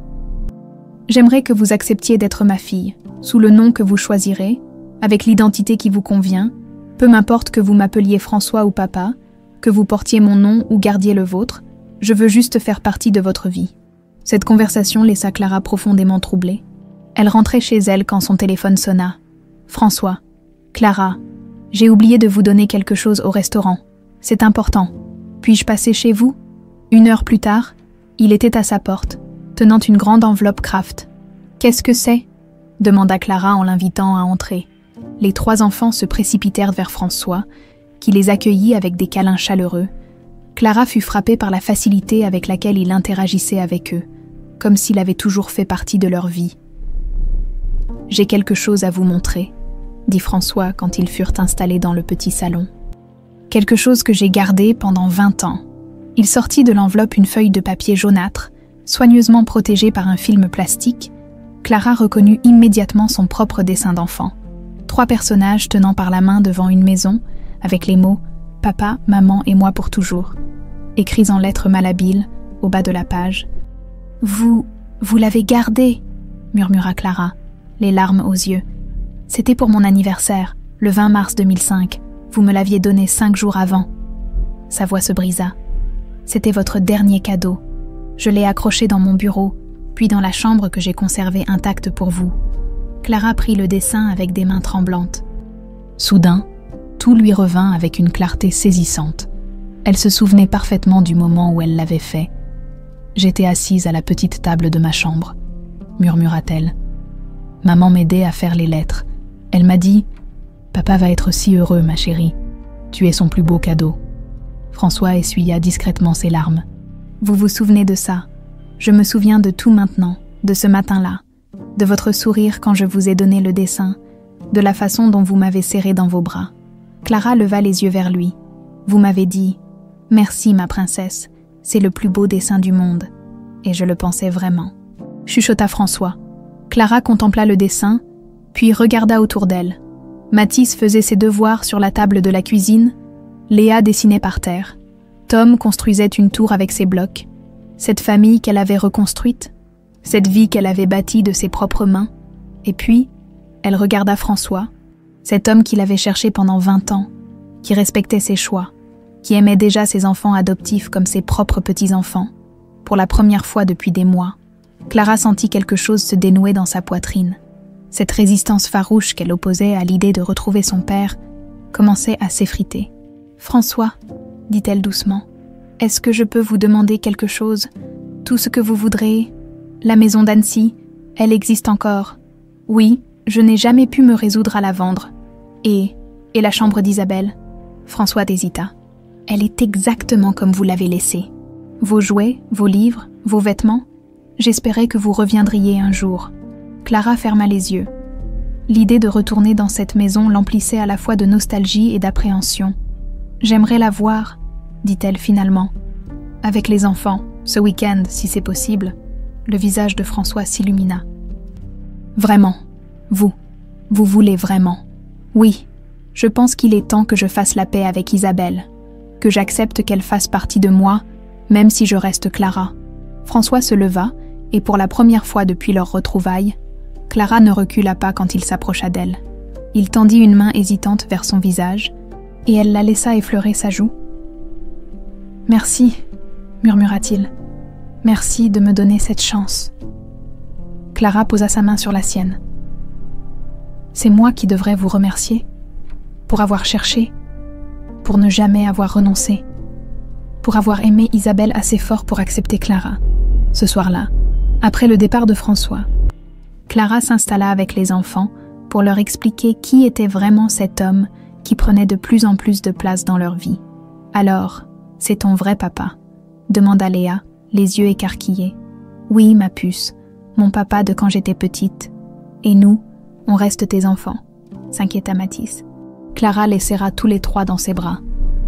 « J'aimerais que vous acceptiez d'être ma fille, sous le nom que vous choisirez, avec l'identité qui vous convient, peu m'importe que vous m'appeliez François ou papa, que vous portiez mon nom ou gardiez le vôtre, Je veux juste faire partie de votre vie. » Cette conversation laissa Clara profondément troublée. Elle rentrait chez elle quand son téléphone sonna. « François, Clara, j'ai oublié de vous donner quelque chose au restaurant. C'est important. Puis-je passer chez vous ?» 1 heure plus tard, il était à sa porte, tenant une grande enveloppe Kraft. « Qu'est-ce que c'est ?» demanda Clara en l'invitant à entrer. Les 3 enfants se précipitèrent vers François, qui les accueillit avec des câlins chaleureux. Clara fut frappée par la facilité avec laquelle il interagissait avec eux, comme s'il avait toujours fait partie de leur vie. « J'ai quelque chose à vous montrer, » dit François quand ils furent installés dans le petit salon. « Quelque chose que j'ai gardé pendant 20 ans. » Il sortit de l'enveloppe une feuille de papier jaunâtre, soigneusement protégée par un film plastique. Clara reconnut immédiatement son propre dessin d'enfant. 3 personnages tenant par la main devant une maison, avec les mots « Papa, maman et moi pour toujours », écrits en lettres malhabiles, au bas de la page. « Vous l'avez gardé » murmura Clara, les larmes aux yeux. « C'était pour mon anniversaire, le 20 mars 2005. Vous me l'aviez donné 5 jours avant. » Sa voix se brisa. « C'était votre dernier cadeau. Je l'ai accroché dans mon bureau, puis dans la chambre que j'ai conservée intacte pour vous. » Clara prit le dessin avec des mains tremblantes. Soudain, tout lui revint avec une clarté saisissante. Elle se souvenait parfaitement du moment où elle l'avait fait. « J'étais assise à la petite table de ma chambre, » murmura-t-elle. Maman m'aidait à faire les lettres. Elle m'a dit « Papa va être si heureux, ma chérie. Tu es son plus beau cadeau. » François essuya discrètement ses larmes. « Vous vous souvenez de ça? Je me souviens de tout maintenant, de ce matin-là, de votre sourire quand je vous ai donné le dessin, de la façon dont vous m'avez serré dans vos bras. » Clara leva les yeux vers lui. « Vous m'avez dit « Merci, ma princesse, c'est le plus beau dessin du monde. » Et je le pensais vraiment. » Chuchota François. Clara contempla le dessin, puis regarda autour d'elle. Mathis faisait ses devoirs sur la table de la cuisine. Léa dessinait par terre. Tom construisait une tour avec ses blocs. Cette famille qu'elle avait reconstruite, cette vie qu'elle avait bâtie de ses propres mains. Et puis, elle regarda François, cet homme qu'il avait cherché pendant 20 ans, qui respectait ses choix, qui aimait déjà ses enfants adoptifs comme ses propres petits-enfants. Pour la première fois depuis des mois, Clara sentit quelque chose se dénouer dans sa poitrine. Cette résistance farouche qu'elle opposait à l'idée de retrouver son père commençait à s'effriter. « François, » dit-elle doucement, « est-ce que je peux vous demander quelque chose? Tout ce que vous voudrez? La maison d'Annecy, elle existe encore. Oui, je n'ai jamais pu me résoudre à la vendre. Et la chambre d'Isabelle ?» François hésita. « Elle est exactement comme vous l'avez laissée. Vos jouets, vos livres, vos vêtements, j'espérais que vous reviendriez un jour. » Clara ferma les yeux. L'idée de retourner dans cette maison l'emplissait à la fois de nostalgie et d'appréhension. « J'aimerais la voir, » dit-elle finalement. « Avec les enfants, ce week-end, si c'est possible. » Le visage de François s'illumina. « Vraiment, vous voulez vraiment. Oui, je pense qu'il est temps que je fasse la paix avec Isabelle, que j'accepte qu'elle fasse partie de moi, même si je reste Clara. » François se leva, et pour la première fois depuis leur retrouvaille, Clara ne recula pas quand il s'approcha d'elle. Il tendit une main hésitante vers son visage, et elle la laissa effleurer sa joue. « Merci, » murmura-t-il. « Merci de me donner cette chance. » Clara posa sa main sur la sienne. « C'est moi qui devrais vous remercier, pour avoir cherché, pour ne jamais avoir renoncé, pour avoir aimé Isabelle assez fort pour accepter Clara. » Ce soir-là, après le départ de François, Clara s'installa avec les enfants pour leur expliquer qui était vraiment cet homme qui prenait de plus en plus de place dans leur vie. « Alors, c'est ton vrai papa ?» demanda Léa, les yeux écarquillés. « Oui, ma puce, mon papa de quand j'étais petite. Et nous, on reste tes enfants » s'inquiéta Mathis. Clara les serra tous les 3 dans ses bras.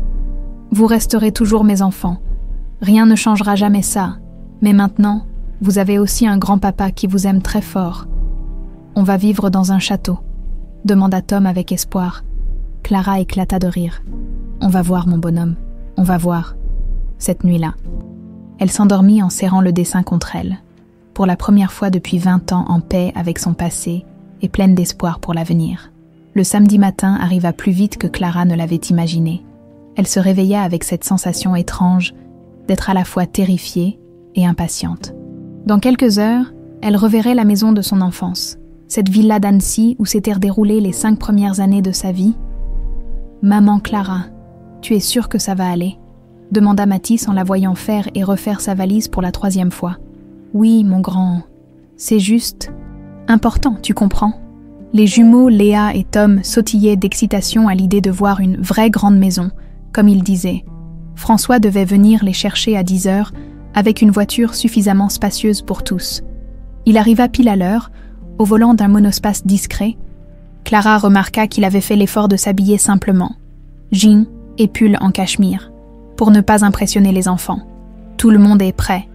« Vous resterez toujours mes enfants. Rien ne changera jamais ça. Mais maintenant, vous avez aussi un grand-papa qui vous aime très fort. On va vivre dans un château ?» demanda Tom avec espoir. Clara éclata de rire. « On va voir, mon bonhomme, on va voir. » Cette nuit-là, elle s'endormit en serrant le dessin contre elle, pour la première fois depuis 20 ans en paix avec son passé et pleine d'espoir pour l'avenir. Le samedi matin arriva plus vite que Clara ne l'avait imaginé. Elle se réveilla avec cette sensation étrange d'être à la fois terrifiée et impatiente. Dans quelques heures, elle reverrait la maison de son enfance, cette villa d'Annecy où s'étaient déroulées les 5 premières années de sa vie. « Maman Clara, tu es sûre que ça va aller ?» demanda Mathis en la voyant faire et refaire sa valise pour la 3e fois. « Oui, mon grand, c'est juste important, tu comprends ?» Les jumeaux Léa et Tom sautillaient d'excitation à l'idée de voir une vraie grande maison, comme ils disaient. François devait venir les chercher à 10 heures avec une voiture suffisamment spacieuse pour tous. Il arriva pile à l'heure, au volant d'un monospace discret. Clara remarqua qu'il avait fait l'effort de s'habiller simplement, jeans et pull en cachemire, pour ne pas impressionner les enfants. « Tout le monde est prêt ?»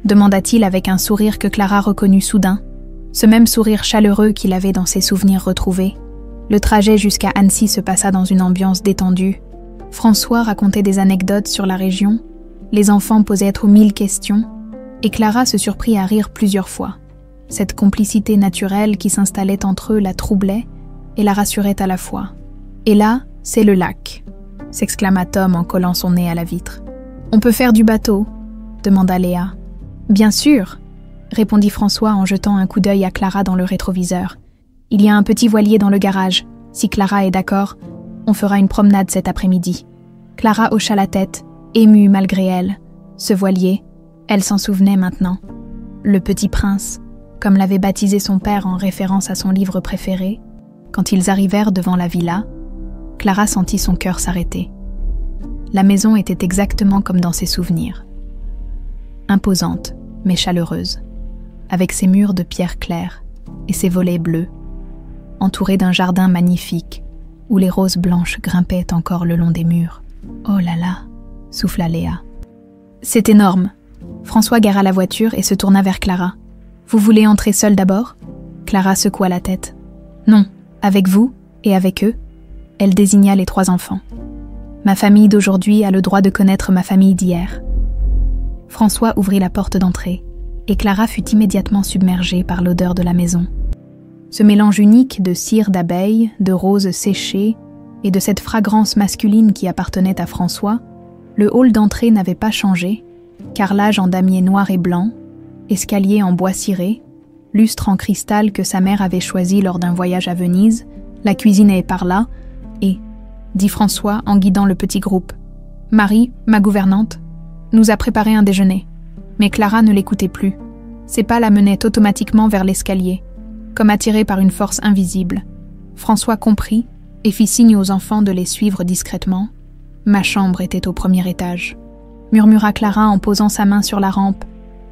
demanda-t-il avec un sourire que Clara reconnut soudain, ce même sourire chaleureux qu'il avait dans ses souvenirs retrouvés. Le trajet jusqu'à Annecy se passa dans une ambiance détendue. François racontait des anecdotes sur la région, les enfants posaient aux 1000 questions, et Clara se surprit à rire plusieurs fois. Cette complicité naturelle qui s'installait entre eux la troublait et la rassurait à la fois. « Et là, c'est le lac », s'exclama Tom en collant son nez à la vitre. « On peut faire du bateau ?» demanda Léa. « Bien sûr !» répondit François en jetant un coup d'œil à Clara dans le rétroviseur. « Il y a un petit voilier dans le garage. Si Clara est d'accord, on fera une promenade cet après-midi. » Clara hocha la tête, émue malgré elle. Ce voilier, elle s'en souvenait maintenant. Le Petit Prince, comme l'avait baptisé son père en référence à son livre préféré. Quand ils arrivèrent devant la villa, Clara sentit son cœur s'arrêter. La maison était exactement comme dans ses souvenirs. Imposante, mais chaleureuse, avec ses murs de pierre claire et ses volets bleus, entourée d'un jardin magnifique où les roses blanches grimpaient encore le long des murs. « Oh là là !» souffla Léa. « C'est énorme !» François gara la voiture et se tourna vers Clara. « Vous voulez entrer seule d'abord ?» Clara secoua la tête. « Non, avec vous et avec eux. » Elle désigna les 3 enfants. « Ma famille d'aujourd'hui a le droit de connaître ma famille d'hier. » François ouvrit la porte d'entrée, et Clara fut immédiatement submergée par l'odeur de la maison. Ce mélange unique de cire d'abeille, de roses séchées et de cette fragrance masculine qui appartenait à François, le hall d'entrée n'avait pas changé, carrelage en damier noir et blanc, escalier en bois ciré, lustre en cristal que sa mère avait choisi lors d'un voyage à Venise, la cuisine est par là, et, dit François en guidant le petit groupe, Marie, ma gouvernante, nous a préparé un déjeuner. Mais Clara ne l'écoutait plus. Ses pas la menaient automatiquement vers l'escalier, comme attirés par une force invisible. François comprit et fit signe aux enfants de les suivre discrètement. « Ma chambre était au 1er étage », murmura Clara en posant sa main sur la rampe.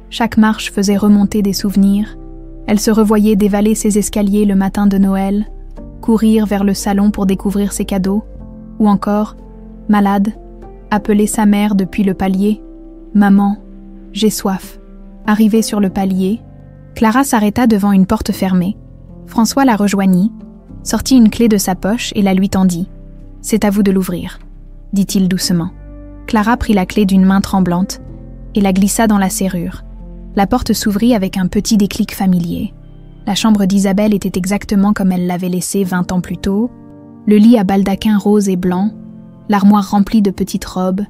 Chaque marche faisait remonter des souvenirs. Elle se revoyait dévaler ses escaliers le matin de Noël, courir vers le salon pour découvrir ses cadeaux, ou encore, malade, appeler sa mère depuis le palier. « Maman, j'ai soif ». Arrivée sur le palier, Clara s'arrêta devant une porte fermée. François la rejoignit, sortit une clé de sa poche et la lui tendit. « C'est à vous de l'ouvrir », dit-il doucement. Clara prit la clé d'une main tremblante et la glissa dans la serrure. La porte s'ouvrit avec un petit déclic familier. La chambre d'Isabelle était exactement comme elle l'avait laissée 20 ans plus tôt, le lit à baldaquin rose et blanc, l'armoire remplie de petites robes,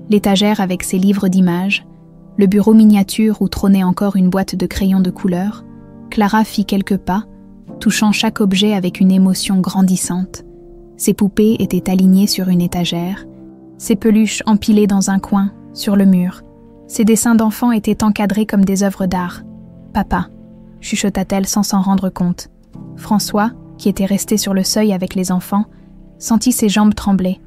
l'étagère avec ses livres d'images, le bureau miniature où trônait encore une boîte de crayons de couleur. Clara fit quelques pas, touchant chaque objet avec une émotion grandissante. Ses poupées étaient alignées sur une étagère, ses peluches empilées dans un coin, sur le mur. Ses dessins d'enfants étaient encadrés comme des œuvres d'art. « Papa », chuchota-t-elle sans s'en rendre compte. François, qui était resté sur le seuil avec les enfants, sentit ses jambes trembler.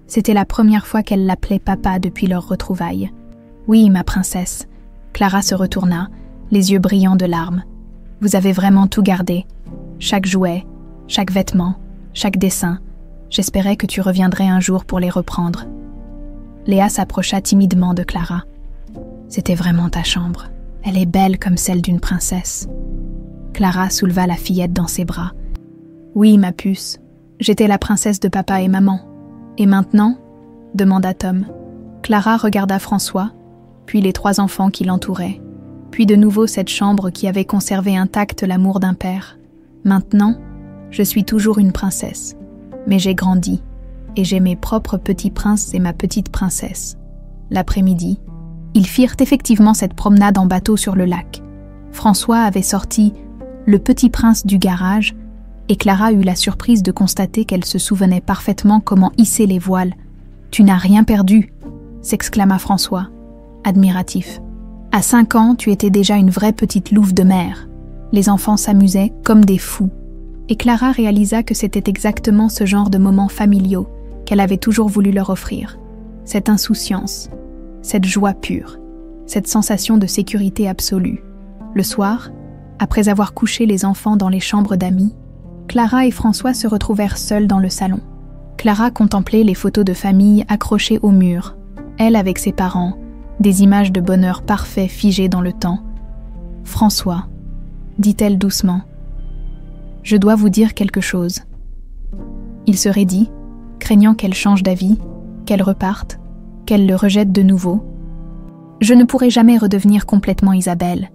C'était la première fois qu'elle l'appelait papa depuis leur retrouvaille. « Oui, ma princesse. » Clara se retourna, les yeux brillants de larmes. « Vous avez vraiment tout gardé. Chaque jouet, chaque vêtement, chaque dessin. J'espérais que tu reviendrais un jour pour les reprendre. » Léa s'approcha timidement de Clara. « C'était vraiment ta chambre. Elle est belle comme celle d'une princesse. » Clara souleva la fillette dans ses bras. « Oui, ma puce. J'étais la princesse de papa et maman. Et maintenant ?» demanda Tom. Clara regarda François, puis les 3 enfants qui l'entouraient, puis de nouveau cette chambre qui avait conservé intact l'amour d'un père. « Maintenant, je suis toujours une princesse, mais j'ai grandi, et j'ai mes propres petits princes et ma petite princesse. » L'après-midi, Ils firent effectivement cette promenade en bateau sur le lac. François avait sorti Le Petit Prince du garage et Clara eut la surprise de constater qu'elle se souvenait parfaitement comment hisser les voiles. « Tu n'as rien perdu !» s'exclama François, admiratif. « À 5 ans, tu étais déjà une vraie petite louve de mer. » Les enfants s'amusaient comme des fous. Et Clara réalisa que c'était exactement ce genre de moments familiaux qu'elle avait toujours voulu leur offrir. Cette insouciance, cette joie pure, cette sensation de sécurité absolue. Le soir, après avoir couché les enfants dans les chambres d'amis, Clara et François se retrouvèrent seuls dans le salon. Clara contemplait les photos de famille accrochées au mur, elle avec ses parents, des images de bonheur parfait figées dans le temps. « François, » dit-elle doucement, « je dois vous dire quelque chose. » Il se raidit, craignant qu'elle change d'avis, qu'elle reparte, qu'elle le rejette de nouveau. « Je ne pourrai jamais redevenir complètement Isabelle.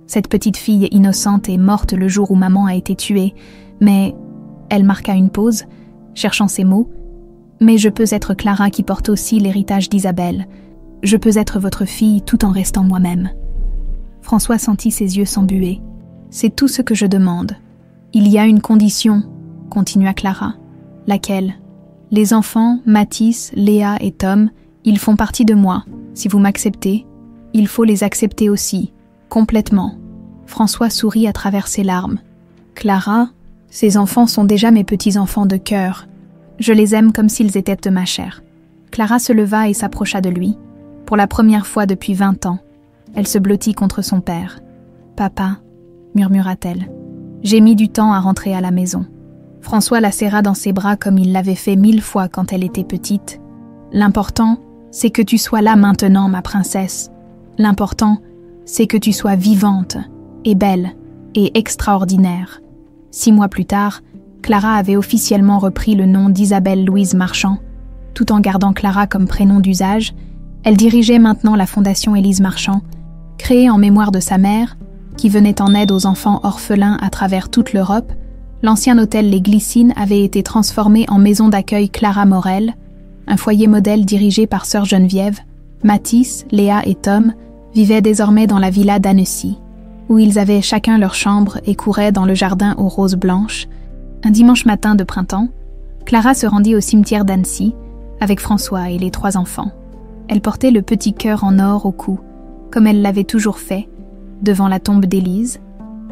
Cette petite fille innocente est morte le jour où maman a été tuée, mais... » Elle marqua une pause, cherchant ses mots. « Mais je peux être Clara qui porte aussi l'héritage d'Isabelle. Je peux être votre fille tout en restant moi-même. » François sentit ses yeux s'embuer. « C'est tout ce que je demande. Il y a une condition, » continua Clara. « Laquelle ? Les enfants, Mathis, Léa et Tom, ils font partie de moi. Si vous m'acceptez, il faut les accepter aussi, complètement. » François sourit à travers ses larmes. « Clara, ces enfants sont déjà mes petits-enfants de cœur. Je les aime comme s'ils étaient de ma chair. » Clara se leva et s'approcha de lui. Pour la première fois depuis 20 ans, elle se blottit contre son père. « Papa, » murmura-t-elle. « J'ai mis du temps à rentrer à la maison. » François la serra dans ses bras comme il l'avait fait 1000 fois quand elle était petite. « L'important, c'est que tu sois là maintenant, ma princesse. L'important, c'est que tu sois vivante, et belle, et extraordinaire. » 6 mois plus tard, Clara avait officiellement repris le nom d'Isabelle Louise Marchand. Tout en gardant Clara comme prénom d'usage, elle dirigeait maintenant la Fondation Élise Marchand, créée en mémoire de sa mère, qui venait en aide aux enfants orphelins à travers toute l'Europe. L'ancien hôtel Les Glycines avait été transformé en maison d'accueil Clara Morel, un foyer modèle dirigé par sœur Geneviève. Mathis, Léa et Tom vivaient désormais dans la villa d'Annecy, où ils avaient chacun leur chambre et couraient dans le jardin aux roses blanches. Un dimanche matin de printemps, Clara se rendit au cimetière d'Annecy avec François et les 3 enfants. Elle portait le petit cœur en or au cou, comme elle l'avait toujours fait, devant la tombe d'Élise.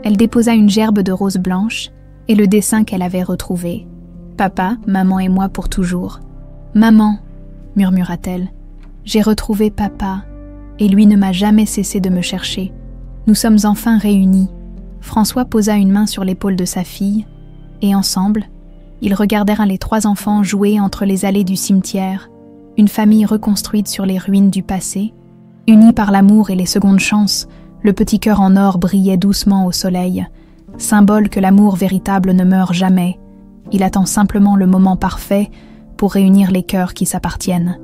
Elle déposa une gerbe de roses blanches et le dessin qu'elle avait retrouvé. « Papa, maman et moi pour toujours. »« Maman, » murmura-t-elle, « j'ai retrouvé papa, et lui ne m'a jamais cessé de me chercher. Nous sommes enfin réunis. » François posa une main sur l'épaule de sa fille, et ensemble, ils regardèrent les 3 enfants jouer entre les allées du cimetière, une famille reconstruite sur les ruines du passé. Unis par l'amour et les secondes chances, le petit cœur en or brillait doucement au soleil, symbole que l'amour véritable ne meurt jamais. Il attend simplement le moment parfait pour réunir les cœurs qui s'appartiennent.